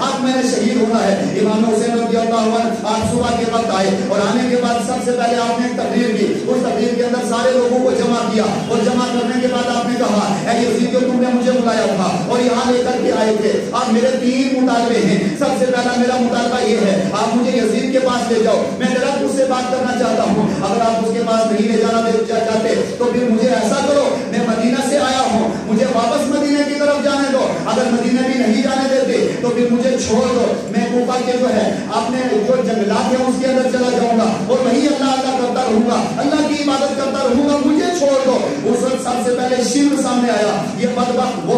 اب میں نے شہید ہونا ہے. امام حسین رضی اللہ عنہ آپ صبح کے وقت آئے اور آنے کے بعد سب سے پہلے آپ نے ایک تقریر کی. اس تقریر کے اندر سارے لوگوں کو جمع کیا اور جمع کرنے کے بعد آپ نے کہا اے یزید جو تم نے مجھے بلایا تھا اور یہاں لے کر کے آئے تھے, اب میرے 3 مطالبے ہیں. سب سے پہلا میرا مطالبہ یہ ہے آپ مجھے یزید کے پاس لے جاؤ, میں ذرا اس سے بات کرنا چاہتا ہوں. اگر آپ اس کے پاس نہیں لے جانا چاہتے تو پھر مجھے ایسا کرو, میں مدینہ سے آیا ہوں, مجھے واپس مدینہ کی طرف جانے دو. اگر مدینہ بھی نہیں جانے دیتے تو پھر مجھے چھوڑ دو, میں کوفہ کے جو ہے اپنے جو جنگلات ہیں اس کے اندر چلا جاؤں گا اور وہیں اللہ اللہ کرتا رہوں گا, اللہ کی عبادت کرتا رہوں گا, مجھے چھوڑ دو. اس وقت سب سے پہلے شرک سامنے آیا. یہ بدبخت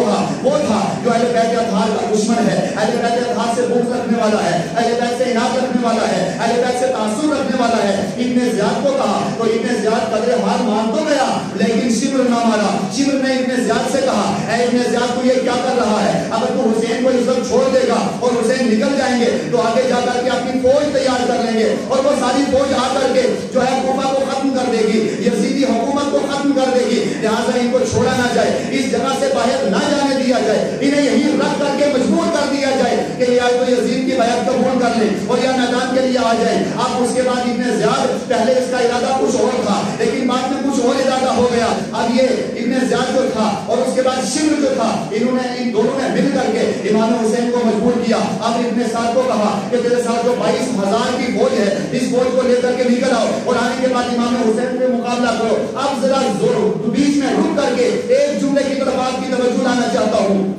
وہ تھا جو اہل بیت اطہار کا دشمن ہے, اہل بیت اطہار سے بغض رکھنے والا ہے, اہل بیت سے اناد رکھنے والا ہے, اہل بیت سے تعصب رکھنے والا ہے. ابن زیاد کو کہا تو ابن زیاد قدر حال مان تو گیا لیکن شبر نہ مانا. شبر نے ابن زیاد سے کہا اے ابن زیاد تو یہ کیا کر رہا ہے, اگر تو حسین کو اس وقت چھوڑ دے گا اور حسین نکل جائیں گے تو آگے جا کر کے اپنی فوج تیار کر لیں گے اور وہ ساری فوج آ کر کے جو ہے کوفہ کو ختم کر دے گی, یزیدی حکومت کو ختم کر دے گی. لہٰذا ان کو چھوڑا نہ جائے, اس جگہ سے باہر نہ جانے دیا جائے, انہیں یہیں رکھ کر کے مجبور کر دیا جائے کہ یا تو یزید کی بیعت قبول کر لیں اور یا میدان کے لیے آ جائیں. اب اس کے بعد ابن زیاد, پہلے اس کا ارادہ کچھ اور تھا لیکن بعد میں کچھ اور ارادہ ہو گیا. اب یہ ابن زیاد جو تھا اور اس کے بعد شمر جو تھا, ان دونوں نے مل کر کے امام حسین کو مجبور کیا. اب ابن سعد کو کہا کہ تیرے ساتھ جو 22,000 کی فوج ہے اس فوج کو لے کر کے نکل آؤ اور آنے کے بعد امام حسین سے مقابلہ کرو. اب ذرا بیچ میں رک کر کے ایک جملے کی طرف آپ کی توجہ لانا چاہتا ہوں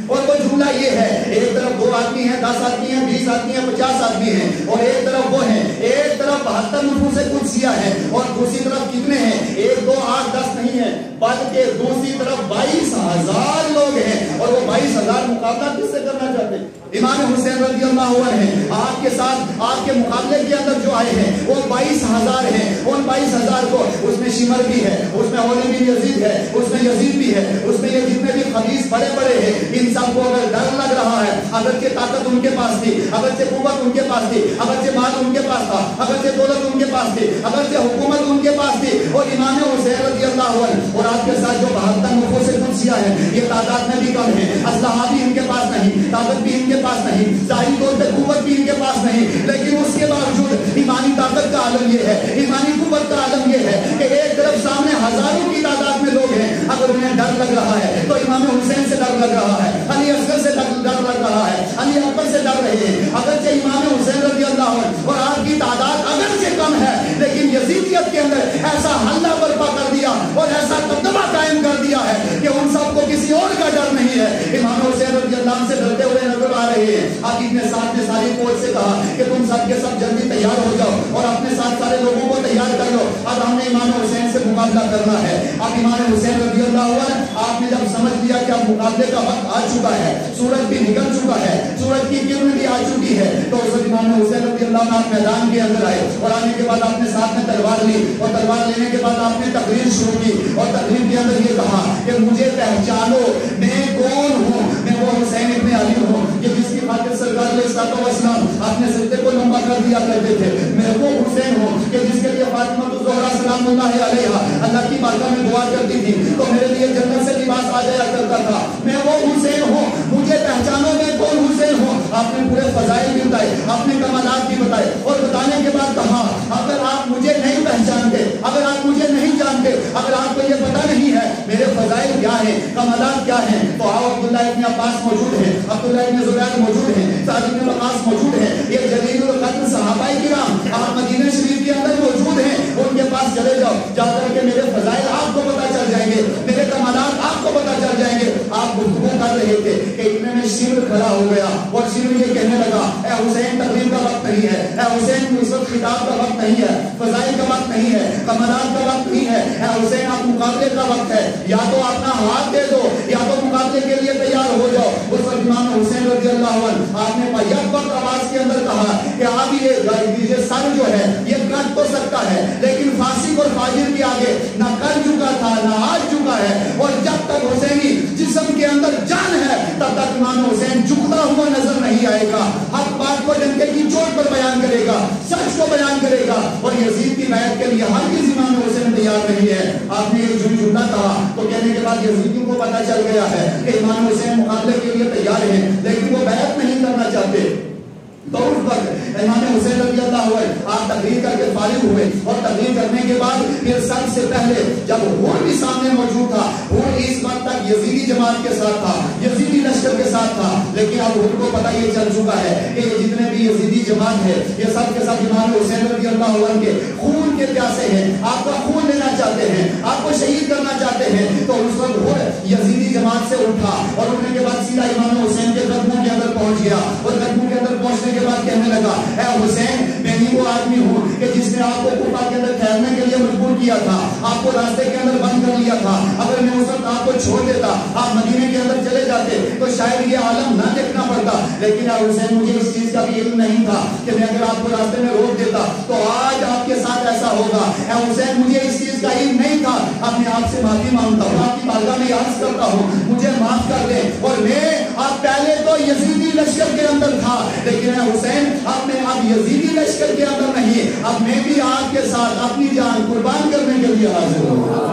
اور وہ جملہ یہ ہے, ایک طرف 2 آدمی ہیں, 10 آدمی ہیں, 20 آدمی ہیں, 50 آدمی ہیں اور ایک طرف وہ ہیں, ایک طرف 72 نفوس قدسیہ ہیں اور دوسری طرف کتنے ہیں, 1 2 8 10 نہیں ہیں بلکہ دوسری طرف 22,000 لوگ ہیں اور وہ 22,000 مقابلہ کس سے کرنا چاہتے ہیں؟ امام حسین رضی اللہ عنہ ہیں, آپ کے ساتھ آپ کے مقابلے کے اندر جو آئے ہیں وہ 22,000 ہیں. ان 22,000 کو اس میں شمر بھی ہے, اس میں اولی بھی یزید ہے, اس میں یزید بھی ہے, اس میں یہ جتنے بھی خبیث بڑے بڑے ہیں, ان سب کو اگر ڈر لگ رہا ہے, اگرچہ طاقت ان کے پاس تھی, اگرچہ قوت ان کے پاس تھی, اگرچہ مال ان کے پاس تھا, اگرچہ دولت ان کے پاس تھی, اگرچہ حکومت ان کے پاس تھی, اور امام حسین رضی اللہ عنہ اور آپ کے ساتھ جو 72 نفوس قدسیہ ہیں یہ تعداد میں بھی کم ہے, اسلحہ بھی ان کے پاس نہیں, طاقت بھی ان کے پاس نہیں, ظاہری طور پہ قوت بھی ان کے پاس نہیں, لیکن اس کے باوجود ایمانی طاقت کا عالم یہ ہے, ایمانی قوت کا عالم یہ ہے کہ ایک طرف سامنے ہزاروں کی تعداد میں لوگ ہیں, اگر انہیں ڈر لگ رہا ہے تو امام حسین سے ڈر لگ رہا ہے, علی اصغر سے ڈر لگ رہا ہے, علی اکبر سے ڈر رہے ہیں. اگرچہ امام حسین رضی اللہ عنہ اور آپ کی تعداد اگرچہ کم ہے لیکن یزیدیت کے اندر ایسا حلہ برپا کر دیا اور ایسا دبدبہ قائم کر دیا ہے کہ ان سب کو کسی اور کا ڈر نہیں ہے. امام حسین رضی اللہ عنہ سے ڈرتے ہوئے نظر آ رہے ہیں. اب ابن سعد نے ساری فوج سے کہا کہ تم سب کے سب جلدی تیار ہو جاؤ اور اپنے ساتھ سارے لوگوں کو تیار کر لو, اب ہم نے امام حسین سے مقابلہ کرنا ہے. اب امام حسین رضی اللہ عنہ آپ نے جب سمجھ لیا کہ اب مقابلے کا وقت آ چکا ہے, سورج بھی نکل چکا ہے, سورج کی کرن بھی آ چکی ہے, تو اس وقت امام حسین رضی اللہ عنہ میدان کے اندر آئے اور آنے کے بعد آپ نے ساتھ میں تلوار لی اور تلوار لینے کے بعد آپ نے تقریر شروع کی اور تقریر کے اندر یہ کہا کہ مجھے پہچانو, میں کون ہوں, میں وہ حسین ابن علی ہوں کہ جس کی خاطر سرکار علیہ الصلوۃ والسلام اپنے سجدے کو لمبا کر دیا کرتے تھے. میں وہ حسین ہوں کہ جس کے لیے فاطمہ الزہرا سلام اللہ علیہا اللہ کی بارگاہ میں دعا کرتی تھی تو میرے لیے جنت سے لباس آ جایا کرتا تھا. میں وہ حسین ہوں, مجھے پہچانو میں کون حسین ہوں. آپ نے پورے فضائل بھی بتائے, اپنے کمالات بھی بتائے اور بتانے کے بعد کہا اگر آپ مجھے نہیں پہچانتے, اگر آپ مجھے نہیں جانتے, اگر آپ کو یہ پتا نہیں ہے میرے فضائل کیا ہیں, کمالات کیا ہیں, تو آؤ عبداللہ ابن عباس موجود ہیں, عبداللہ ابن زبیر موجود ہیں, سعد ابن وقاص موجود ہیں, یہ جلیل القدر صحابہ کرام آپ مدینہ شریف کے اندر موجود ہیں, ان کے پاس چلے جاؤ, جا کر کے میرے فضائل آپ کو پتا چل جائیں گے, میرے کمالات آپ کو پتا چل جائیں گے. آپ گفتگو کر رہے تھے کہ اتنے میں شمر کھڑا ہو گیا اور شمر یہ کہنے لگا اے حسین تقریر کا وقت نہیں ہے, اے حسین اس وقت خطاب کا وقت نہیں ہے, فضائل کا وقت نہیں ہے, کمالات کا وقت نہیں ہے, اے حسین آپ مقابلے کا وقت ہے, یا تو اپنا ہاتھ دے دو یا تو مقابلے کے لیے تیار ہو جاؤ. اس وقت امام حسین رضی اللہ عنہ آپ نے یک وقت آواز کے اندر کہا کہ آپ یہ سر جو ہے یہ کٹ تو سکتا ہے لیکن فاسق اور فاجر کے آگے نہ کر چکا تھا نہ آج چکا ہے, اور جب تک حسینی جسم کے اندر جان ہے تب تک امام حسین جھکتا ہوا نظر نہیں آئے گا. حق بات کو ڈنکے کی چوٹ پر بیان کرے گا, سچ کو بیان کرے گا, اور یزید کی بیعت کے لیے ہرگز امام حسین تیار نہیں ہے. آپ نے یہ جملہ کہا تو کہنے کے بعد یزیدیوں کو پتہ چل گیا ہے کہ امام حسین مقابلے کے لیے تیار ہیں لیکن وہ بیعت نہیں کرنا چاہتے. تو اس وقت امام حسین رضی اللہ عنہ آپ تقریر کر کے فارغ ہوئے اور تقریر کرنے کے بعد پھر سب سے پہلے جب ہون بھی سامنے موجود تھا، ہون اس وقت تک یزیدی جماعت کے ساتھ تھا، یزیدی لشکر کے ساتھ تھا، لیکن اب ان کو پتہ یہ چل چکا ہے کہ یہ جتنے بھی یزیدی جماعت ہے یہ سب کے سب امام حسین رضی اللہ عنہ کے خون کے پیاسے ہیں، آپ کا خون لینا چاہتے ہیں، آپ کو شہید کرنا چاہتے ہیں. تو اس وقت وہ یزیدی جماعت سے اٹھا اور اٹھنے کے بعد سیدھا امام حسین کے قدموں کے اندر پہنچ گیا اور قدموں کے اندر پہنچنے کے بعد کہنے لگا اے حسین میں ہی وہ آدمی ہوں کہ جس نے آپ کو کوفہ کے اندر ٹھہرنے کے لیے مجبور کیا تھا، آپ کو راستے کے اندر بند کر لیا تھا. اگر میں اس وقت آپ کو چھوڑ دیتا، آپ مدینے کے اندر چلے جاتے تو شاید یہ عالم نہ دیکھنا پڑتا. لیکن اے حسین مجھے اس چیز کا بھی علم نہیں تھا کہ میں اگر آپ کو راستے میں روک دیتا تو آج آپ کے ساتھ ایسا ہوگا. اے حسین مجھے اس چیز کا علم نہیں تھا. اب میں آپ سے معافی مانگتا ہوں، آپ کی بارگاہ میں عرض کرتا ہوں مجھے معاف کر دیں. اور میں آپ پہلے تو یزیدی لشکر کے اندر تھا لیکن اے حسین اب میں اب یزیدی لشکر کے اندر نہیں، اب میں بھی آپ کے ساتھ اپنی جان قربان کرنے کے لیے حاضر ہوں.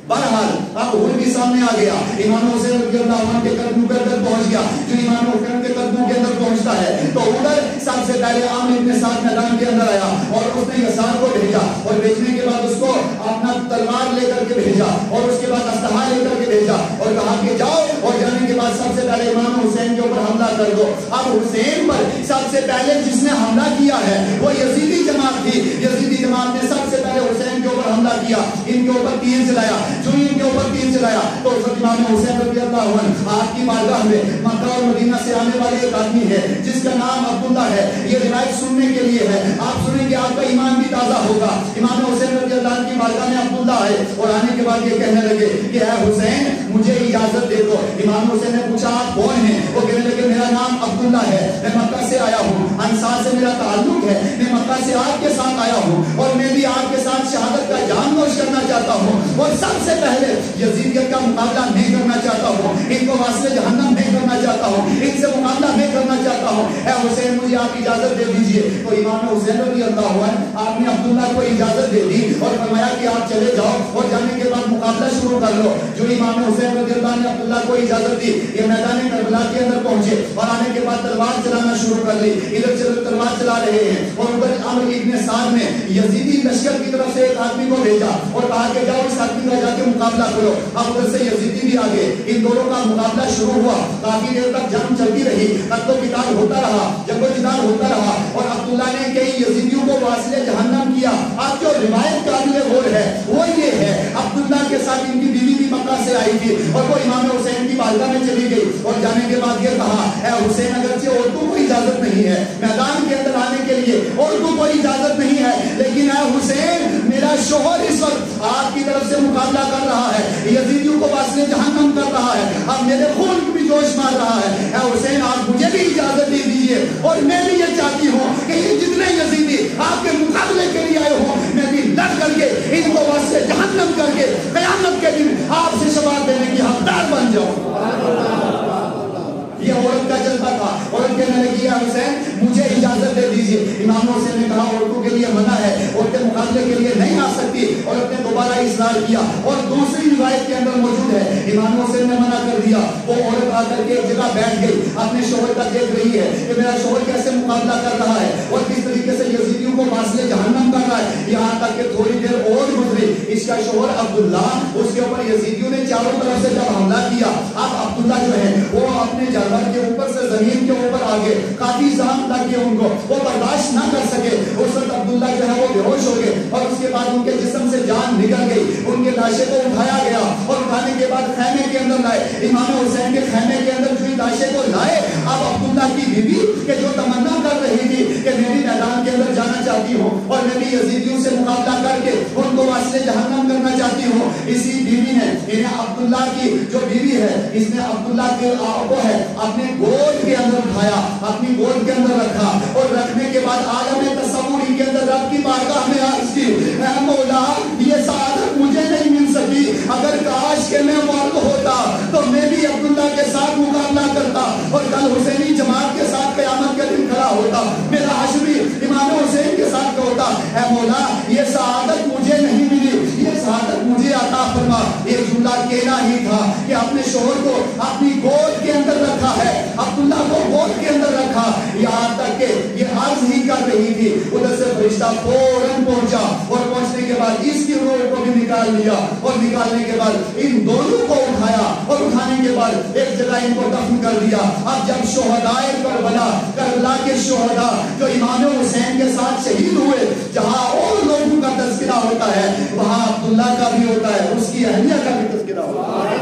بہرحال اب وہ بھی سامنے آ گیا. امام حسین رضی اللہ عنہ کے قدموں کے اندر پہنچ گیا. جو امام حسین کے قدموں کے اندر پہنچتا ہے تو ادھر سب سے پہلے عامر ابن سعد میدان کے اندر آیا اور اس نے یسار کو بھیجا اور بھیجنے کے بعد اس کو اپنا تلوار لے کر کے بھیجا اور اس کے بعد اسلحہ لے کر کے بھیجا اور کہا کہ جاؤ اور جانے کے بعد سب سے پہلے امام حسین کے اوپر حملہ کر دو. اب حسین پر سب سے پہلے جس نے حملہ کیا ہے وہ یزیدی جماعت تھی. یزیدی جماعت نے سب سے پہلے حسین کے اوپر حملہ کیا، ان کے اوپر تیر چلایا. جو ان کے اوپر تیر چلایا تو اس وقت امام حسین رضی اللہ عنہ آپ کی بارگاہ میں مکہ اور مدینہ سے آنے والے ایک آدمی ہے جس کا نام عبداللہ ہے. یہ روایت سننے کے لیے ہے، آپ سنیں گے آپ کا ایمان بھی تازہ ہوگا. امام حسین رضی اللہ عنہ کی بارگاہ میں عبداللہ آئے اور آنے کے بعد یہ کہنے لگے کہ اے حسین مجھے اجازت دے دو. امام حسین نے پوچھا آپ کون ہیں؟ وہ کہنے لگے میرا نام عبداللہ ہے، میں مکہ سے آیا ہوں، انصار سے میرا تعلق ہے، میں مکہ سے آپ کے ساتھ آیا ہوں اور میں بھی آپ کے ساتھ شہادت کا جان نوش کرنا چاہتا ہوں اور سب سے پہلے یزیدیت کا مقابلہ نہیں کرنا چاہتا ہوں، ان کو واسطے جہنم نہیں کرنا چاہتا ہوں، ان سے مقابلہ نہیں کرنا چاہتا ہوں. اے حسین مجھے آپ اجازت دے دیجئے. تو امام حسین رضی اللہ عنہ آپ نے عبداللہ کو اجازت دے دی اور فرمایا کہ آپ چلے جاؤ اور جانے کے بعد مقابلہ شروع کر لو. جو امام حسین رضی اللہ نے عبداللہ کو اجازت دی یہ میدان کربلا کے اندر پہنچے اور آنے کے بعد تلوار چلانا شروع کر لی. ادھر سے تلوار چلا رہے ہیں اور ادھر عمرو ابن سعد نے یزیدی لشکر کی طرف سے ایک آدمی کو بھیجا اور کہا کہ جاؤ اس آدمی کا جا کے مقابلہ کرو. اب ادھر سے یزیدی بھی آگے، ان دونوں کا مقابلہ شروع ہوا. کافی دیر تک جنگ چلتی رہی، قتل و قتال ہوتا رہا، جنگ و جدال ہوتا رہا اور عبداللہ نے کئی یزیدیوں کو واصل جہنم کیا. اب جو روایت قابل غور ہے وہ یہ ہے عبداللہ کے ساتھ ان کی بیوی بھی مکہ سے آئی تھی اور وہ امام حسین کی بارگاہ میں چلی گئی اور جانے کے بعد یہ کہا اے حسین اگرچہ عورتوں کو اجازت نہیں ہے میدان کے اندر آنے کے لیے، عورتوں کو اجازت نہیں ہے، لیکن اے حسین میرا شوہر اس وقت آپ کی طرف سے مقابلہ کر رہا ہے، یزیدیوں کو واصل جہنم کر رہا ہے، اب میرے خون کو بھی جوش مار رہا ہے. اے حسین آپ مجھے بھی اجازت دے دیجئے اور میں بھی یہ چاہتی ہوں کہ یہ جتنے یزیدی آپ کے مقابلے کے لیے آئے ہوں میں بھی لڑ کر کے ان کو واصل جہنم کر کے قیامت کے دن آپ سے شفاعت دینے کی حقدار بن جاؤں. یہ عورت کا جذبہ تھا. عورت کہنے لگی ہے حسین مجھے اجازت دے دیجئے. امام حسین نے کہا عورتوں کے لیے منع ہے، عورتیں مقابلے کے لیے نہیں آ سکتی. عورت نے دوبارہ اصرار کیا اور دوسری روایت کے اندر موجود ہے امام حسین نے منع کر دیا. وہ عورت آ کر کے ایک جگہ بیٹھ گئی، اپنے شوہر کا دیکھ رہی ہے کہ میرا شوہر کیسے مقابلہ کر رہا ہے اور کس طریقے سے یزیدیوں کو واصل جہنم کر رہا ہے. یہاں تک کہ تھوڑی دیر اور گزری، اس کا شوہر عبداللہ اس کے اوپر یزیدیوں نے چاروں طرف سے جب حملہ کیا، اب عبداللہ جو ہے وہ اپنے جانور کے اوپر سے زمین کے اوپر آگے کافی زخم لگ گئے، ان کو وہ برداشت نہ کر سکے. اس وقت عبداللہ جو ہے وہ بے ہوش ہو گئے اور اس کے بعد ان کے جسم سے جان نکل گئی. ان کے لاشیں کو اٹھایا گیا اور اٹھانے کے بعد خیمے کے اندر لائے. امام حسین کے خیمے کے اندر جو لاشیں کو لائے، اب عبداللہ کی بیوی کہ جو تمنا کر رہی تھی کہ میں بھی میدان کے اندر جانا چاہتی ہوں اور میں بھی یزیدیوں سے مقابلہ کر کے ان کو واصل جہنم کرنا چاہتی ہوں، اسی بیوی نے انہیں عبداللہ کی جو بیوی ہے اس نے عبداللہ کے کو ہے اپنے گود کے اندر اٹھایا، اپنی گود کے اندر رکھا اور رکھنے کے بعد عالم تصور کے اندر رب کی بارگاہ میں عرض کی اے مولا یہ سعادت مجھے نہیں مل سکی، اگر کاش کہ میں مرد ہوتا تو میں بھی عبداللہ کے ساتھ مقابلہ کرتا اور کل حسینی جماعت کے ساتھ قیامت کے دن کھڑا ہوتا، میرا حشر بھی امام حسین کے ساتھ ہوتا. اے مولا یہ سعادت مجھے نہیں ملی، یہ سعادت مجھے عطا فرما. ایک جملہ کہنا ہی تھا کہ اپنے شوہر کو اپنی گود کے اندر رکھا ہے، عبداللہ کو گود کے اندر رکھا، یہاں تک کہ یہ عرض ہی کر رہی تھی، ادھر سے فرشتہ فوراً پہنچا اور پہنچنے کے بعد اس کی روح کو بھی نکال لیا اور نکالنے کے بعد ان دونوں کو اٹھایا اور اٹھانے کے بعد ایک جگہ ان کو دفن کر دیا۔ اب جب شہدائے کربلا، کربلا کے شہداء جو امام حسین کے ساتھ شہید ہوئے، جہاں اور لوگوں کا تذکرہ ہوتا ہے وہاں عبداللہ کا بھی ہوتا ہے، اس کی اہلیہ کا بھی تذکرہ ہوتا ہے۔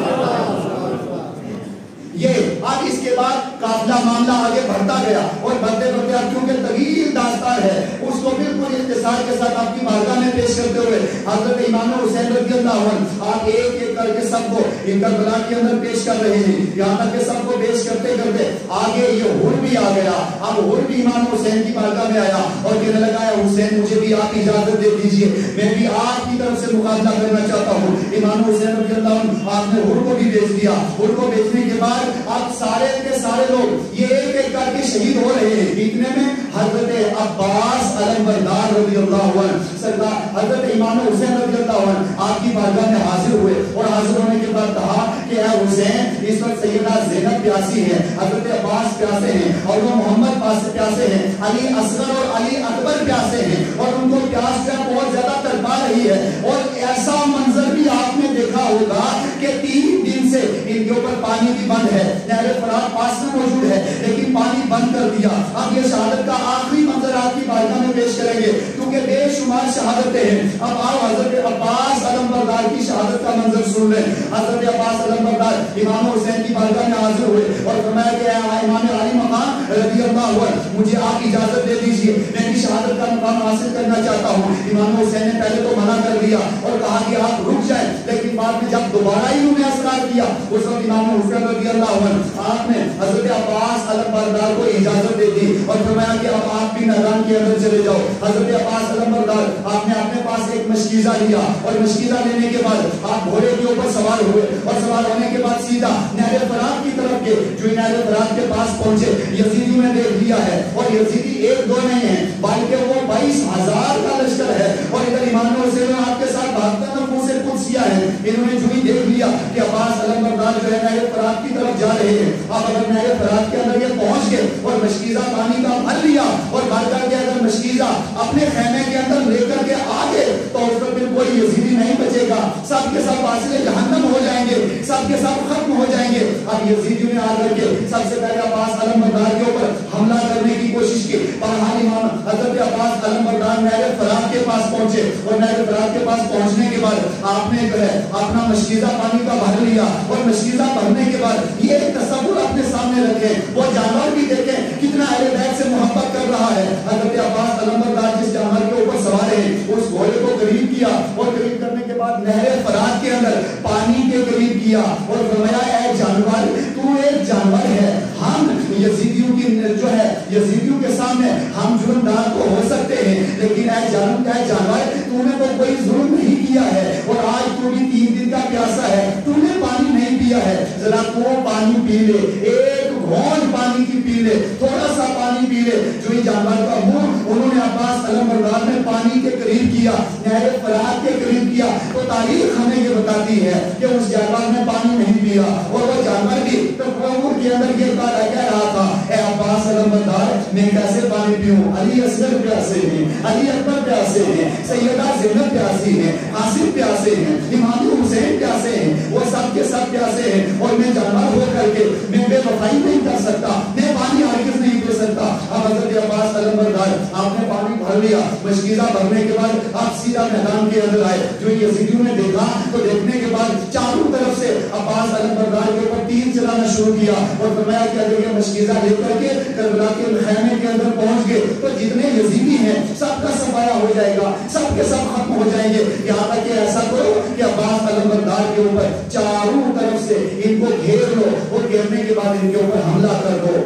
یہ اب اس کے بعد قافلہ معاملہ آگے بڑھتا گیا اور بڑھتے بڑھتے اب کیونکہ طویل داستان ہے اس کو بالکل اختصار کے ساتھ آپ کی بارگاہ میں پیش کرتے ہوئے حضرت امام حسین رضی اللہ عنہ آپ ایک ایک کر کے سب کو ان کربلا کے اندر پیش کر رہے ہیں، یہاں تک کہ سب کو پیش کرتے کرتے آگے یہ حر بھی آ گیا۔ اب حر بھی امام حسین کی بارگاہ میں آیا اور کہنے لگا ہے حسین مجھے بھی آپ اجازت دے دیجیے، میں بھی آپ کی طرف سے مقابلہ کرنا چاہتا ہوں۔ امام حسین رضی اللہ عنہ آپ نے حر کو بھی بھیج دیا۔ حر کو بھیجنے کے بعد اب سارے کے سارے لوگ یہ ایک ایک کر کے شہید ہو رہے ہیں۔ اتنے میں حضرت عباس علمبردار رضی اللہ عنہ سرکار حضرت امام حسین رضی اللہ عنہ آپ کی بارگاہ میں حاضر ہوئے اور حاضر ہونے کے بعد کہا کہ اے حسین اس وقت سیدہ زینب پیاسی ہے، حضرت عباس پیاسے ہیں اور وہ محمد پیاسے ہیں، علی اصغر اور علی اکبر پیاسے ہیں اور ان کو پیاس کا بہت زیادہ تڑپا رہی ہے۔ اور ایسا منظر بھی آپ نے دیکھا ہوگا کہ 3 دن سے ان کے اوپر پانی بھی بند ہے، نہر فرات پاس میں موجود ہے لیکن پانی بند کر دیا۔ اب یہ شہادت کا آخری منظر آپ کی بارگاہ میں پیش کریں گے کیونکہ بے شمار شہادتیں ہیں۔ اب آؤ حضرت عباس علمبردار کی شہادت کا منظر سن لیں۔ حضرت عباس علمبردار امام حسین کی بارگاہ میں حاضر ہوئے اور فرمایا کہ امام علی مقام رضی اللہ عنہ مجھے آپ اجازت دے دیجیے، میں بھی شہادت کا مقام حاصل کرنا چاہتا ہوں۔ امام حسین نے پہلے تو منع کر دیا اور کہا کہ آپ رک جائیں، لیکن بعد میں جب دوبارہ ہی انہوں نے اصرار کیا اس وقت امام حسین رضی اللہ عنہ آپ نے حضرت عباس علمبردار کو اجازت دے دی اور فرمایا کہ اب آپ بھی میدان کے اندر چلے جاؤ۔ حضرت عباس علمبردار آپ نے اپنے پاس ایک مشکیزہ لیا اور مشکیزہ لینے کے بعد آپ گھوڑے کے اوپر سوار ہوئے اور سوار ہونے کے بعد سیدھا نہر فرات کی طرف کے جو نہر فرات کے پاس پہنچے۔ یزیدیوں نے دیکھ لیا ہے اور یزیدی 1-2 نہیں ہیں بلکہ وہ 22,000 کا لشکر ہے اور ادھر امام حسین آپ کے ساتھ بھاگتا نفوس قدسیہ ہے۔ انہوں نے جو ہی دیکھ لیا کہ عباس علمبردار جو ہے نہر فرات کی طرف جا رہے ہیں، اب اگر نہر فرات کے اندر یہ پہنچ گئے اور مشکیزہ پانی کا بھر لیا اور بھر کر کے اگر مشکیزہ اپنے خیمے کے اندر لے کر کے آگے تو اس پر پھر کوئی یزیدی نہیں بچے گا، سب کے سب واصل جہنم ہو جائیں گے، سب کے سب ختم ہو جائیں گے۔ اب یزیدیوں نے آ کر کے سب سے پہلے عباس علمبردار کے اوپر حملہ کرنے کی کوشش کی، بہرحال امام حضرت عباس علمبردار نہر فرات کے پاس پہنچے اور نہر فرات کے پاس پہنچنے کے بعد آپ نے جو ہے اپنا مشکیزہ پانی کا بھر لیا اور مشکیزہ بھرنے کے بعد یہ ایک تصور اپنے سامنے رکھیں، وہ جانور بھی دیکھیں کتنا اہل بیت سے محبت کر رہا ہے۔ حضرت عباس علمبردار جس جانور کے اوپر سوار ہے اس گھوڑے کو قریب کیا اور قریب کرنے کے بعد نہر فرات کے اندر پانی کے قریب کیا اور فرمایا اے جانور تو ایک جانور ہے، ہم یزیدیوں کی جو ہے یزیدیوں کے سامنے ہم جرمدار تو ہو سکتے ہیں لیکن اے جانور تو نے تو کوئی ظلم نہیں کیا ہے اور آج تو بھی 3 دن کا پیاسا ہے، تو نے پانی نہیں پیا ہے، ذرا تو پانی پی لے، ایک گھونٹ پانی کی پی لے، تھوڑا سا پانی پی لے۔ جو ہی جانور کا منہ انہوں نے عباس علمبردار نے پانی کے قریب کیا، نہر فرات کے قریب کیا تو تاریخ ہمیں یہ بتاتی ہے کہ اس جانور نے پانی نہیں پیا اور وہ جانور بھی تصور کے اندر یہ بات کہہ رہا تھا اے عباس علمبردار میں کیسے پانی پیوں، علی اصغر پیاسے ہیں، علی اکبر پیاسے ہیں، سیدہ زینب پیاسی ہیں، قاسم پیاسے ہیں، امام حسین پیاسے ہیں، وہ سب کے سب پیاسے ہیں اور میں جانور ہو کر کے میں بے وفائی نہیں کر سکتا، میں پانی ہرگز نہیں پی سکتا۔ اب حضرت عباس علمبردار آپ نے پانی بھر لیا، مشکیزہ بھرنے کے بعد آپ سیدھا میدان کے اندر آئے۔ جو یزیدیوں نے دیکھا تو دیکھنے کے بعد چاروں طرف سے عباس علمبردار کے اوپر تیر چلانا شروع کیا اور فرمایا کہ اگر یہ مشکیزہ لے کر کے کربلا کے خیمے کے اندر پہنچ گئے تو جتنے یزیدی ہیں سب کا سفایا ہو جائے گا، سب کے سب ختم ہو جائیں گے۔ یہاں تک کہ ایسا کرو کہ عباس علمبردار کے اوپر چاروں طرف سے ان کو گھیر لو اور گھیرنے کے بعد ان کے اوپر حملہ کر دو۔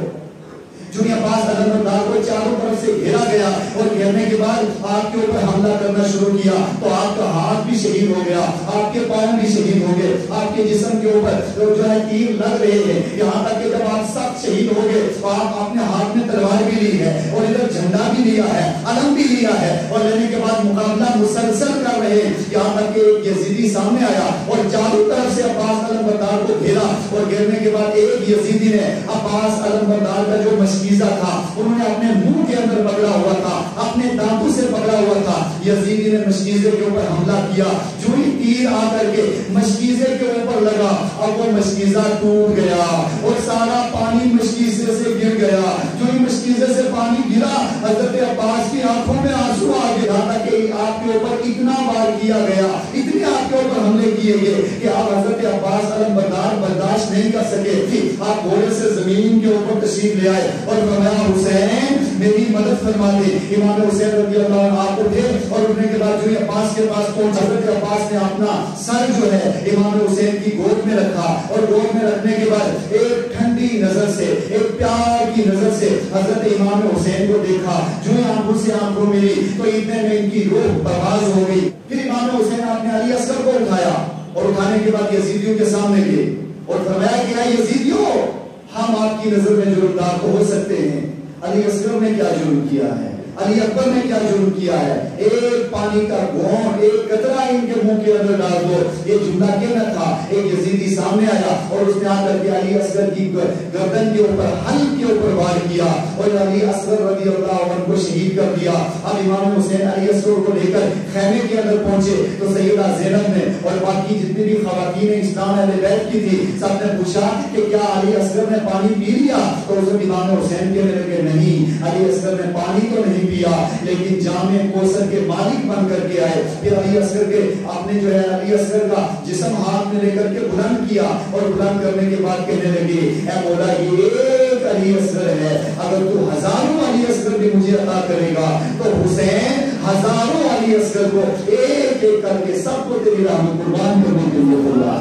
جو عباس علمبردار کو چاروں طرف سے گھیرا گیا اور گھیرنے کے بعد آپ کے اوپر حملہ کرنا شروع کیا تو آپ کا ہاتھ بھی شہید ہو گیا, آپ کے پاؤں بھی شہید ہو گئے, آپ کے جسم کے اوپر جو ہے تیر لگ رہے ہیں, یہاں تک کہ جب آپ سخت شہید ہو گئے تو آپ اپنے ہاتھ میں تلوار بھی لی ہے اور ادھر جھنڈا بھی لیا ہے, علم بھی لیا ہے, اور لینے کے بعد مقابلہ مسلسل کر رہے ہیں, یہاں تک کہ ایک یزیدی سامنے آیا اور چاروں طرف سے عباس علمبردار کو گھیرا اور گھیرنے کے بعد ایک یزیدی نے عباس علمبردار کا جو مشکیزہ تھا انہوں نے اپنے منہ کے اندر پکڑا ہوا تھا, اپنے دانتوں سے پکڑا ہوا تھا, یزیدی نے مشکیزے کے اوپر حملہ کیا, جو ہی تیر آ کر کے مشکیزے کے اوپر لگا اب وہ مشکیزہ ٹوٹ گیا اور سارا پانی مشکیزے سے گر گیا, جو ہی مشکیزے سے پانی گرا حضرت عباس کی آنکھوں میں آنسو آ گیا, یہاں تک کہ آپ کے اوپر اتنا وار کیا گیا, اتنے آپ کے اوپر حملے کیے گئے کہ آپ حضرت عباس علمبردار برداشت نہیں کر سکے, آپ گھوڑے سے زمین کے اوپر تشریف لے آئے اور فرمایا حسین میری مدد فرما دے. امام حسین رضی اللہ عنہ آپ اٹھے اور اٹھنے کے بعد جو ہے عباس کے پاس پہنچ, حضرت عباس نے اپنا سر جو ہے امام حسین کی گود میں رکھا اور گود میں رکھنے کے بعد ایک ٹھنڈی نظر سے, ایک پیار کی نظر سے حضرت امام حسین کو دیکھا, جو ہی آنکھوں سے آنکھوں ملی تو اتنے میں ان کی روح پرواز ہو گئی. پھر امام حسین آپ نے علی اصغر کو اٹھایا اور اٹھانے کے بعد یزیدیوں کے سامنے گئے اور فرمایا کہ اے یزیدیوں ہم آپ کی نظر میں جرمدار تو ہو سکتے ہیں, علی اصغر نے کیا جرم کیا ہے, علی اکبر نے کیا جرم کیا ہے, ایک پانی کا گھونٹ ایک قطرہ ان کے منہ کے اندر ڈال دو, یہ جملہ کیا نہ تھا. ایک یزیدی سامنے آیا اور اس نے آ کر کے علی اصغر کی گردن کے اوپر حلق کے اوپر وار کیا اور علی اصغر رضی اللہ عنہ کو شہید کر دیا. اب امام حسین علی اصغر کو لے کر خیمے کے اندر پہنچے تو سیدہ زینب نے اور باقی جتنی بھی خواتین اسلام اہل بیت کی تھی سب نے پوچھا کہ کیا علی اصغر نے پانی پی لیا, تو اس امام حسین کہنے لگے نہیں, علی اصغر نے پانی تو نہیں پیا لیکن جامع کوثر کے مالک بن کر کے آئے. پھر علی اصغر کے آپ نے جو ہے علی اصغر کا جسم ہاتھ میں لے کر کے بلند کیا اور بلند کرنے کے بعد کہنے لگے اے مولا یہ ایک علی اصغر ہے, اگر تو ہزاروں علی اصغر بھی مجھے عطا کرے گا تو حسین ہزاروں علی اصغر کو ایک ایک کر کے سب کو تیری راہ میں قربان کرنے کے لیے بولا.